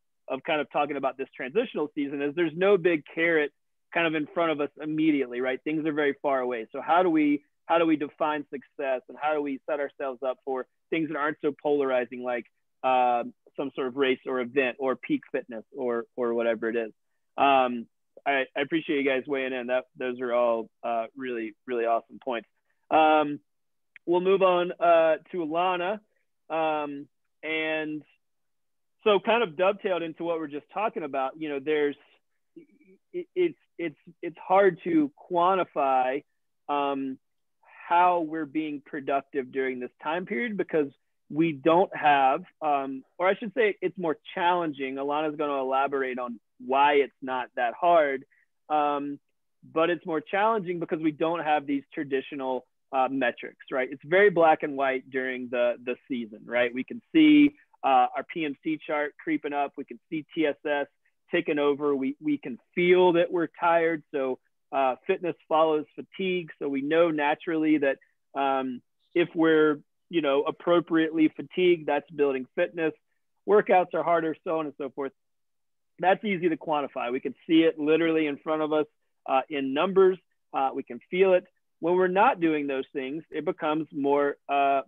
kind of talking about this transitional season, is there's no big carrot kind of in front of us immediately, right? Things are very far away. So how do we define success, and how do we set ourselves up for things that aren't so polarizing, like some sort of race or event or peak fitness or whatever it is? I appreciate you guys weighing in. Those are all really, really awesome points. We'll move on to Alana. And so, kind of dovetailed into what we're just talking about, it's hard to quantify how we're being productive during this time period, because we don't have, or I should say it's more challenging. Alana's going to elaborate on why it's not that hard, but it's more challenging because we don't have these traditional metrics, right? It's very black and white during the season, right? We can see our PMC chart creeping up. We can see TSS taking over. We can feel that we're tired. So fitness follows fatigue. So we know naturally that if we're, appropriately fatigued, that's building fitness. Workouts are harder, so on and so forth. That's easy to quantify. We can see it literally in front of us in numbers. We can feel it. When we're not doing those things, it becomes more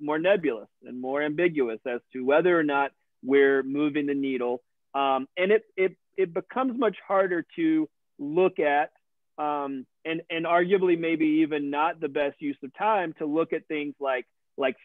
nebulous and more ambiguous as to whether or not we're moving the needle. And it becomes much harder to look at, and arguably maybe even not the best use of time to look at things like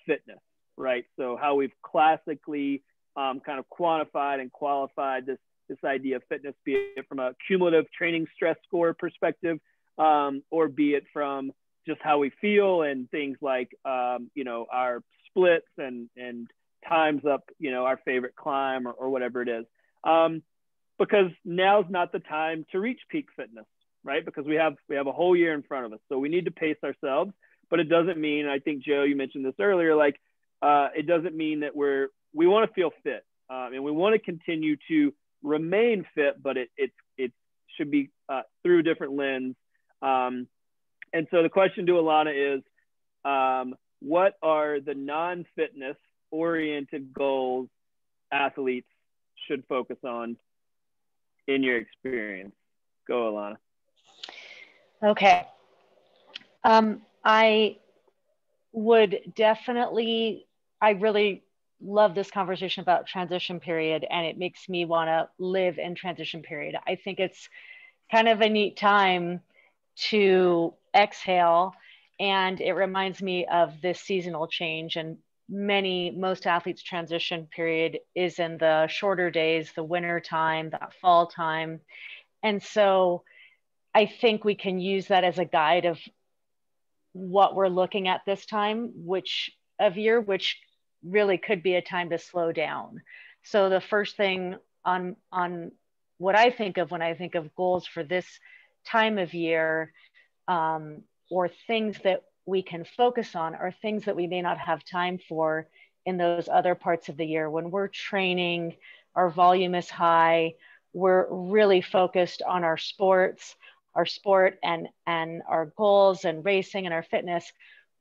fitness, right? So how we've classically kind of quantified and qualified this idea of fitness, be it from a cumulative training stress score perspective, or be it from just how we feel and things like, our splits and times up, our favorite climb or whatever it is. Because now's not the time to reach peak fitness, right? Because we have a whole year in front of us. So we need to pace ourselves, but it doesn't mean, I think, Joe, you mentioned this earlier, it doesn't mean that we want to feel fit, and we want to continue to remain fit, but it should be through a different lens. And so the question to Alana is, what are the non-fitness oriented goals athletes should focus on in your experience? Go, Alana. Okay. I would definitely, I really love this conversation about transition period, and it makes me want to live in transition period. I think it's kind of a neat time to exhale, and it reminds me of this seasonal change, and most athletes' transition period is in the shorter days, the winter time, that fall time. And so I think we can use that as a guide of what we're looking at this time, which of year, which really could be a time to slow down. So the first thing on what I think of when I think of goals for this time of year, or things that we can focus on, are things that we may not have time for in those other parts of the year. When we're training, our volume is high, we're really focused on our sport and our goals and racing and our fitness,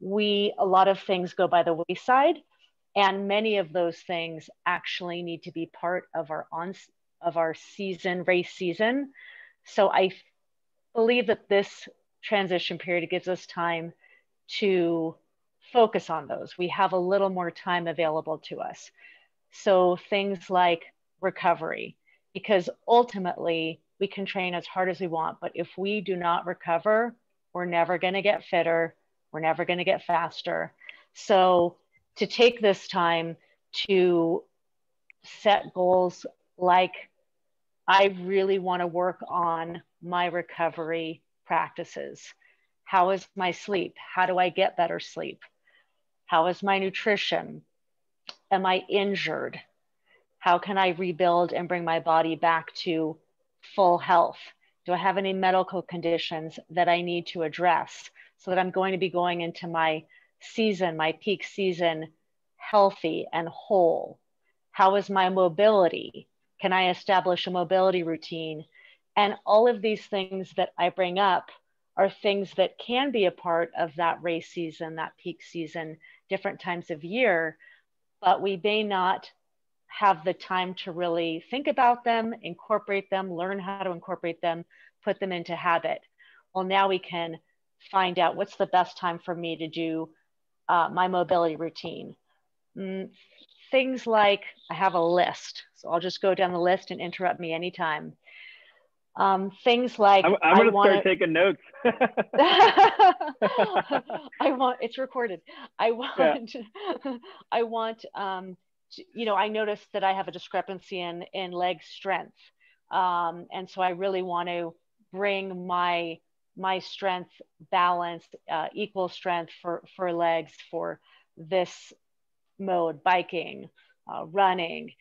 a lot of things go by the wayside. And many of those things actually need to be part of our season, race season. So I believe that this transition period gives us time to focus on those. We have a little more time available to us. So things like recovery, because ultimately we can train as hard as we want, but if we do not recover, we're never going to get fitter. We're never going to get faster. So to take this time to set goals like, I really want to work on my recovery practices. How is my sleep? How do I get better sleep? How is my nutrition? Am I injured? How can I rebuild and bring my body back to full health? Do I have any medical conditions that I need to address so that I'm going to be going into my season, my peak season, healthy and whole? How is my mobility? Can I establish a mobility routine? And all of these things that I bring up are things that can be a part of that race season, that peak season, different times of year, but we may not have the time to really think about them, incorporate them, learn how to incorporate them, put them into habit. Well, now we can find out what's the best time for me to do my mobility routine. Things like, I have a list, so I'll just go down the list and interrupt me anytime. Things like, I'm going to start taking notes. It's recorded. I want, I noticed that I have a discrepancy in leg strength. And so I really want to bring my strength balance, equal strength for legs for this mode, biking, running.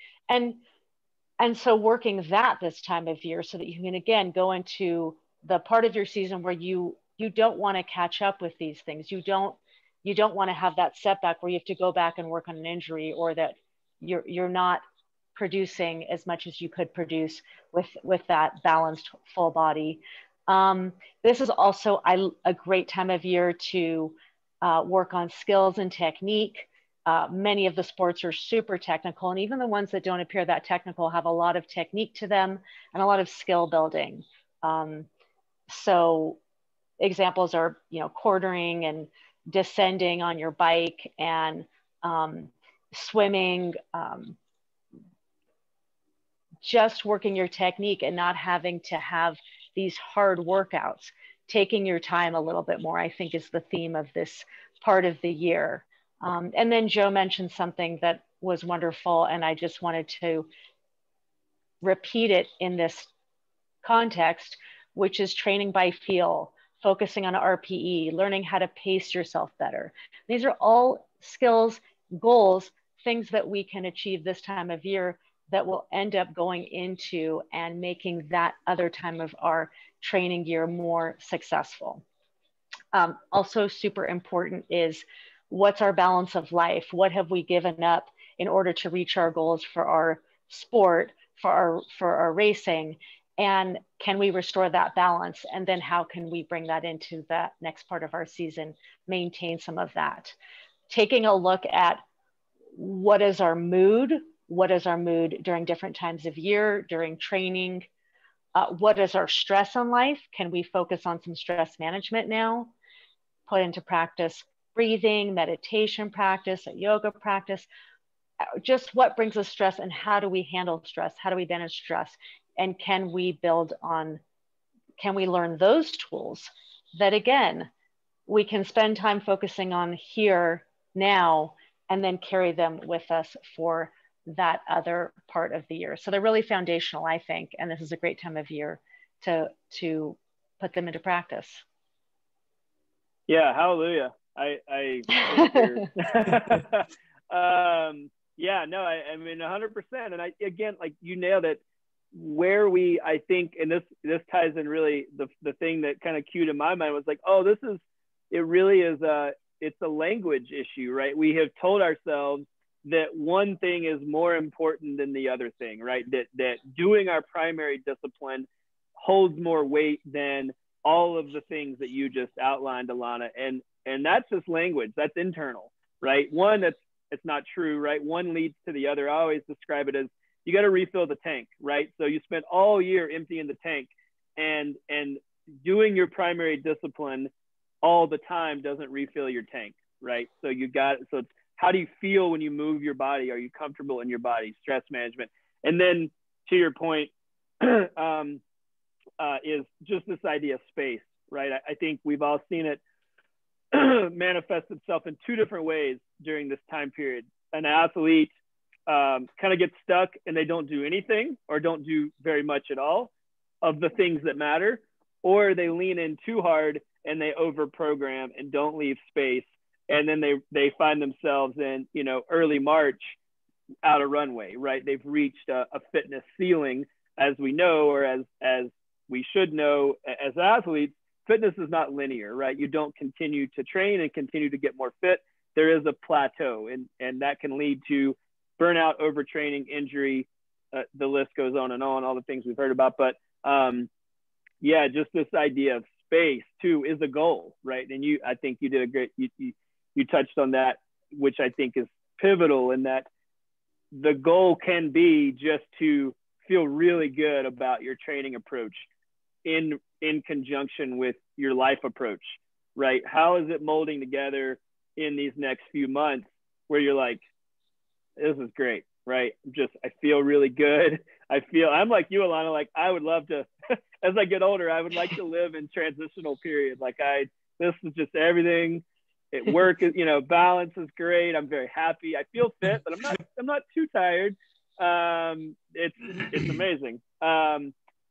And so working that this time of year so that you can, again, go into the part of your season where you don't want to catch up with these things. You don't want to have that setback where you have to go back and work on an injury, or that you're not producing as much as you could produce with that balanced full body. This is also a great time of year to work on skills and technique. Many of the sports are super technical, and even the ones that don't appear that technical have a lot of technique to them and a lot of skill building. So examples are, quartering and descending on your bike, and swimming, just working your technique and not having to have these hard workouts. Taking your time a little bit more, I think, is the theme of this part of the year. And then Joe mentioned something that was wonderful, and I just wanted to repeat it in this context, which is training by feel, focusing on RPE, learning how to pace yourself better. These are all skills, goals, things that we can achieve this time of year that will end up going into and making that other time of our training year more successful. Also super important is, what's our balance of life? What have we given up in order to reach our goals for our sport, for our racing? And can we restore that balance? And then how can we bring that into that next part of our season, maintain some of that? Taking a look at what is our mood? What is our mood during different times of year, during training? What is our stress in life? Can we focus on some stress management now? Put into practice breathing, meditation practice, a yoga practice, just what brings us stress and how do we handle stress? How do we manage stress? And can we learn those tools that, again, we can spend time focusing on here, now, and then carry them with us for that other part of the year. So they're really foundational, I think, and this is a great time of year to put them into practice. Yeah, hallelujah. Yeah, no, I mean 100%. And again, like you nailed it. Where I think, and this ties in really the thing that kind of cued in my mind was like, oh, it really is it's a language issue, right? We have told ourselves that one thing is more important than the other thing, right? That doing our primary discipline holds more weight than all of the things that you just outlined, Alana. And that's just language. That's internal, right? It's not true, right? One leads to the other. I always describe it as you got to refill the tank, right? So you spent all year emptying the tank, and doing your primary discipline all the time doesn't refill your tank, right? So it's how do you feel when you move your body? Are you comfortable in your body? Stress management. And then to your point, is just this idea of space, right? I think we've all seen it manifest itself in two different ways during this time period. An athlete kind of gets stuck and they don't do anything or don't do very much at all of the things that matter, or they lean in too hard and they overprogram and don't leave space. And then they find themselves in, early March out of runway, right? They've reached a fitness ceiling, as we know, or as we should know as athletes. Fitness is not linear, right? You don't continue to train and continue to get more fit. There is a plateau, and that can lead to burnout, overtraining, injury. The list goes on and on, all the things we've heard about. But yeah, just this idea of space too is a goal, right? And I think you did a great, you touched on that, which I think is pivotal, in that the goal can be just to feel really good about your training approach in conjunction with your life approach, right? How is it molding together in these next few months where you're like, this is great, right? I feel really good. I'm like you, Alana, like I would love to, as I get older, I would like to live in transitional period. Like this is just everything. Work is, balance is great. I'm very happy. I feel fit, but I'm not too tired. It's amazing.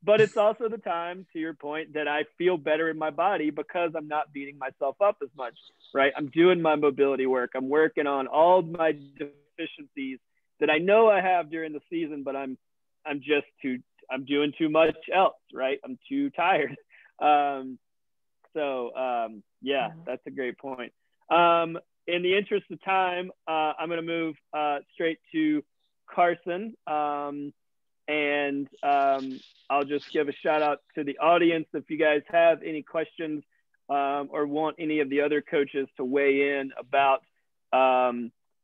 But it's also the time, to your point, that I feel better in my body because I'm not beating myself up as much, right? I'm doing my mobility work. I'm working on all my deficiencies that I know I have during the season, but I'm doing too much else, right? I'm too tired. Yeah, that's a great point. In the interest of time, I'm going to move straight to Carson. And I'll just give a shout out to the audience. If you guys have any questions or want any of the other coaches to weigh in about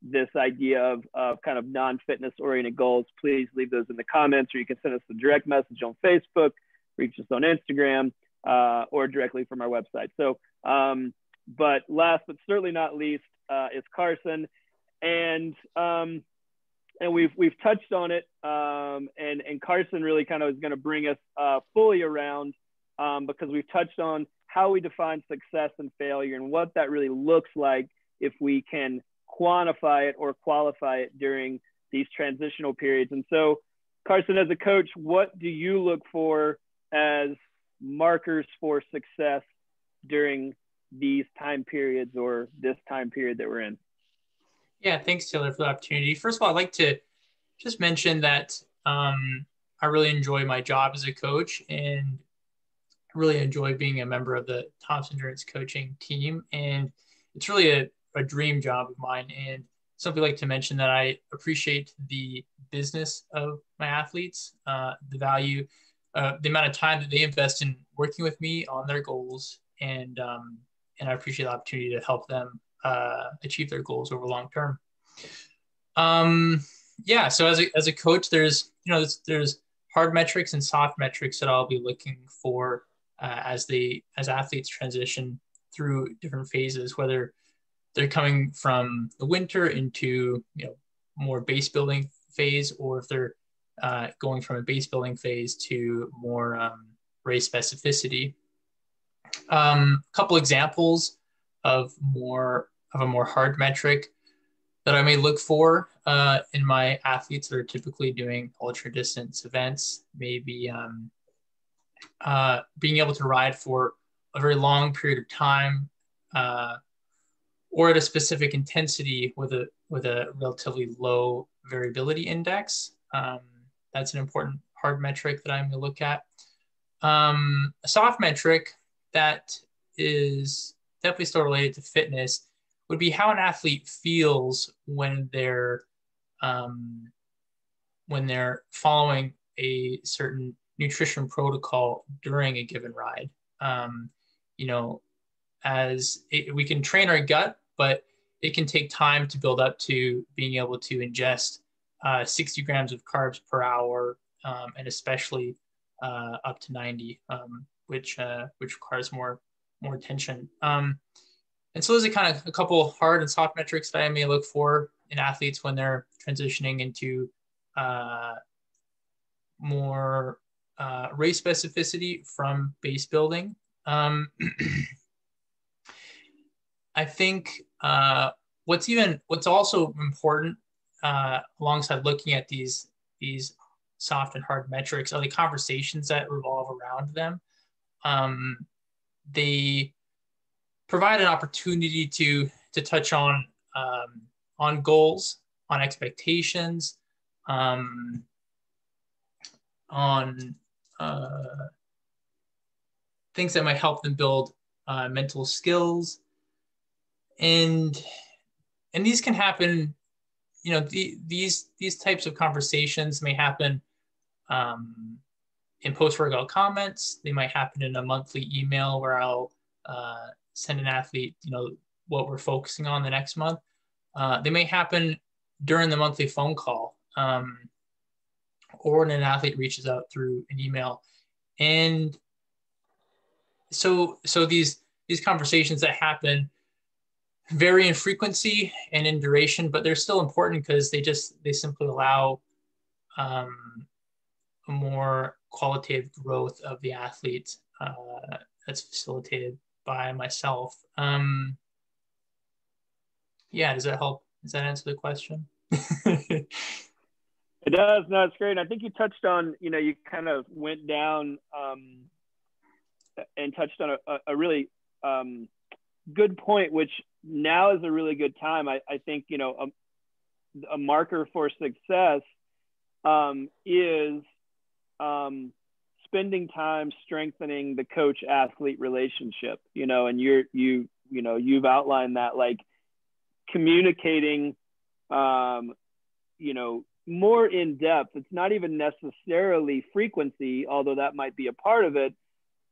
this idea of kind of non-fitness oriented goals, please leave those in the comments, or you can send us a direct message on Facebook, reach us on Instagram, or directly from our website. So, but last but certainly not least is Carson. And we've touched on it, and Carson really kind of is going to bring us fully around because we've touched on how we define success and failure and what that really looks like if we can quantify it or qualify it during these transitional periods. And so, Carson, as a coach, what do you look for as markers for success during these time periods or this time period that we're in? Yeah, thanks, Taylor, for the opportunity. First of all, I'd like to just mention that I really enjoy my job as a coach, and really enjoy being a member of the Thompson Endurance coaching team. And it's really a dream job of mine. And something I'd like to mention that I appreciate the business of my athletes, the value, the amount of time that they invest in working with me on their goals. And I appreciate the opportunity to help them achieve their goals over long term. Yeah, so as a coach, there's hard metrics and soft metrics that I'll be looking for as athletes transition through different phases, whether they're coming from the winter into more base building phase, or if they're going from a base building phase to more race specificity. Couple examples of a more hard metric that I may look for in my athletes that are typically doing ultra distance events, maybe being able to ride for a very long period of time or at a specific intensity with a relatively low variability index. That's an important hard metric that I'm going to look at. A soft metric that is definitely still related to fitness would be how an athlete feels when they're following a certain nutrition protocol during a given ride. We can train our gut, but it can take time to build up to being able to ingest 60 grams of carbs per hour, and especially up to 90, which requires more attention. And so those are kind of a couple hard and soft metrics that I may look for in athletes when they're transitioning into more race specificity from base building. I think what's also important alongside looking at these soft and hard metrics are the conversations that revolve around them. They provide an opportunity to touch on goals, on expectations, on things that might help them build mental skills, and these can happen. These types of conversations may happen in post-workout comments. They might happen in a monthly email where I'll send an athlete, what we're focusing on the next month. They may happen during the monthly phone call, or when an athlete reaches out through an email. And so these conversations that happen vary in frequency and in duration, but they're still important because they simply allow a more qualitative growth of the athlete that's facilitated by myself. Does that help? Does that answer the question? It does. No, it's great. I think you touched on, you kind of went down and touched on a really good point, which now is a really good time. I think, a marker for success is spending time strengthening the coach-athlete relationship, and you've outlined that, like communicating, more in depth. It's not even necessarily frequency, although that might be a part of it,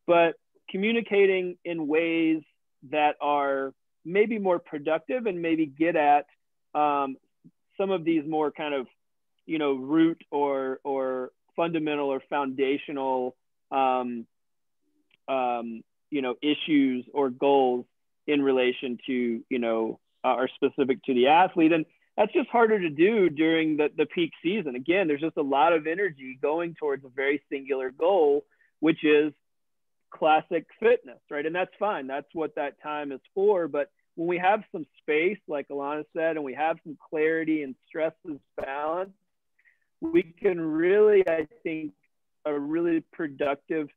but communicating in ways that are maybe more productive and maybe get at some of these more kind of, root or fundamental or foundational, issues or goals in relation to, are specific to the athlete. And that's just harder to do during the peak season. Again, there's just a lot of energy going towards a very singular goal, which is classic fitness, right? And that's fine. That's what that time is for. But when we have some space, like Alana said, and we have some clarity and stress is balanced, we can really, I think, a really productive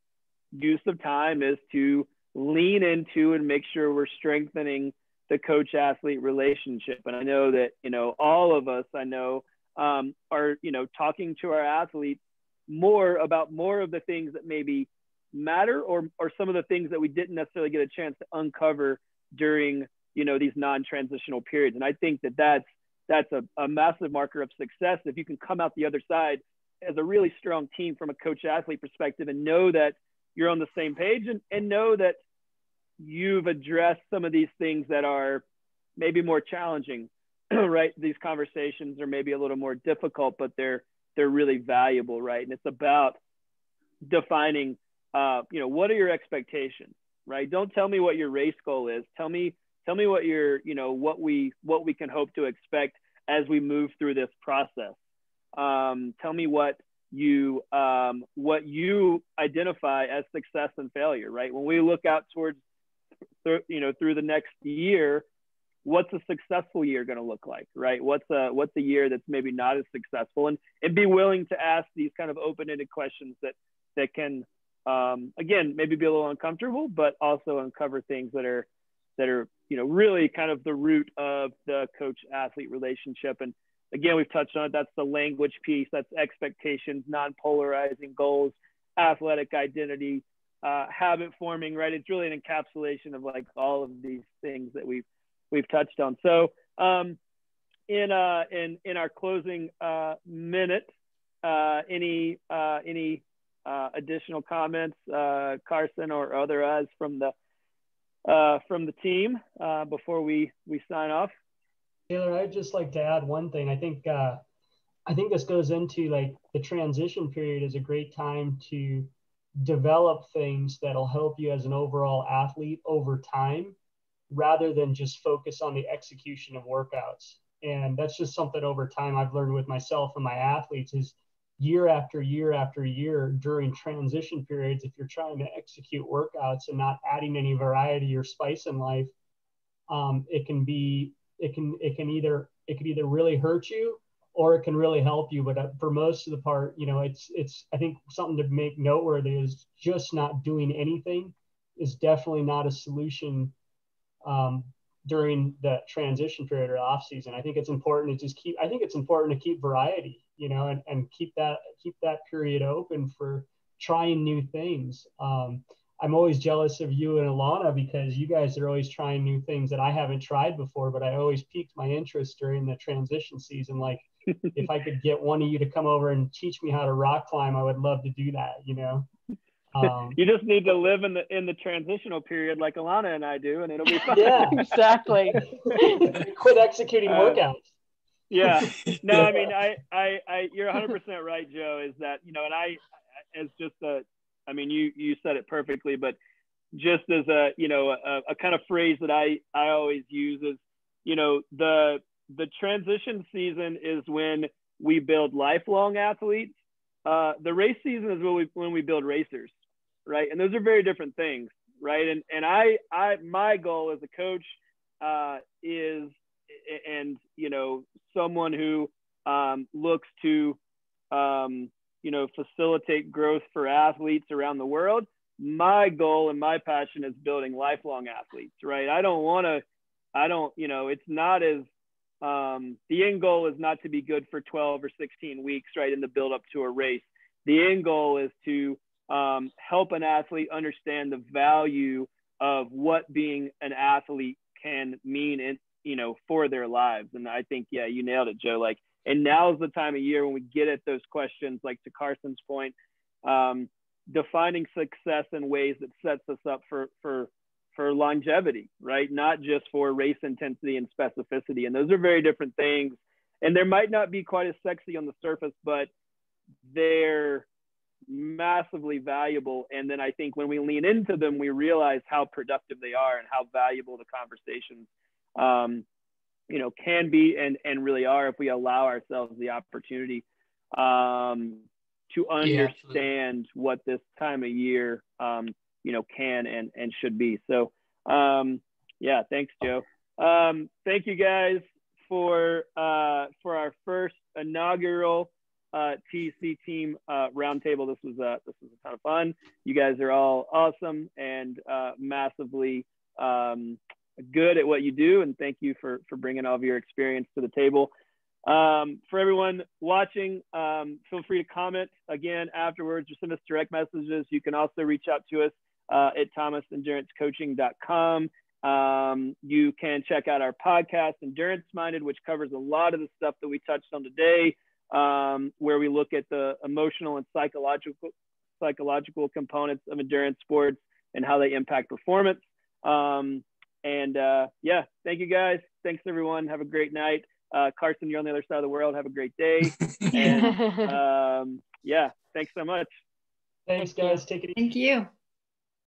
use of time is to lean into and make sure we're strengthening the coach-athlete relationship. And I know that, all of us, are, talking to our athletes more about more of the things that maybe matter or some of the things that we didn't necessarily get a chance to uncover during, these non-transitional periods. And I think that's a massive marker of success. If you can come out the other side as a really strong team from a coach-athlete perspective and know that you're on the same page and know that you've addressed some of these things that are maybe more challenging, right? These conversations are maybe a little more difficult, but they're really valuable, right? And it's about defining, what are your expectations, right? Don't tell me what your race goal is. Tell me what your, what we can hope to expect as we move through this process. Tell me what you identify as success and failure, right? When we look out towards, through the next year, what's a successful year going to look like, right? What's a year that's maybe not as successful, and be willing to ask these kind of open-ended questions that can, again, maybe be a little uncomfortable, but also uncover things that are that are, you know, really kind of the root of the coach-athlete relationship. And again, we've touched on it. That's the language piece. That's expectations, non-polarizing goals, athletic identity, habit forming, right? It's really an encapsulation of like all of these things that we've touched on. So in our closing minute, any additional comments, Carson or otherwise from the team before we sign off? Taylor, I'd just like to add one thing. I think this goes into like the transition period is a great time to develop things that'll help you as an overall athlete over time, rather than just focus on the execution of workouts. And that's just something over time I've learned with myself and my athletes is year after year after year during transition periods, if you're trying to execute workouts and not adding any variety or spice in life, it can either really hurt you or it can really help you. But for most of the part, you know, it's I think something to make noteworthy is just not doing anything is definitely not a solution during the transition period or off season. I think it's important to keep variety, you know, and keep that period open for trying new things. I'm always jealous of you and Alana because you guys are always trying new things that I haven't tried before, but I always piqued my interest during the transition season. Like if I could get one of you to come over and teach me how to rock climb, I would love to do that, you know? You just need to live in the transitional period like Alana and I do, and it'll be fine. Yeah, exactly. Quit executing workouts. Yeah. No, I mean, I you're 100% right, Joe, is that, you know, and I, as just I mean, you said it perfectly, but just as a, you know, a kind of phrase that I always use is, you know, the transition season is when we build lifelong athletes. The race season is when we build racers, right? And those are very different things, right? And my goal as a coach is, and, you know, someone who looks to, you know, facilitate growth for athletes around the world. My goal and my passion is building lifelong athletes, right? You know, it's not as, the end goal is not to be good for 12 or 16 weeks, right, in the build up to a race. The end goal is to help an athlete understand the value of what being an athlete can mean in, you know, for their lives. And I think, yeah, you nailed it, Joe. Like, and now's the time of year when we get at those questions, like to Carson's point, defining success in ways that sets us up for longevity, right? Not just for race intensity and specificity. And those are very different things. And they might not be quite as sexy on the surface, but they're massively valuable. And then I think when we lean into them, we realize how productive they are and how valuable the conversations, you know, can be and really are if we allow ourselves the opportunity to understand what this time of year, you know, can and should be. So, yeah, thanks, Joe. Thank you guys for our first inaugural TEC team roundtable. This was a ton of fun. You guys are all awesome and massively good at what you do, and thank you for bringing all of your experience to the table. For everyone watching, feel free to comment again afterwards or send us direct messages. You can also reach out to us at thomasendurancecoaching.com. You can check out our podcast, Endurance Minded, which covers a lot of the stuff that we touched on today, where we look at the emotional and psychological components of endurance sports and how they impact performance. Yeah, thank you guys. Thanks everyone. Have a great night. Carson, you're on the other side of the world. Have a great day. And yeah, thanks so much. Thanks guys. Take it easy. Thank you.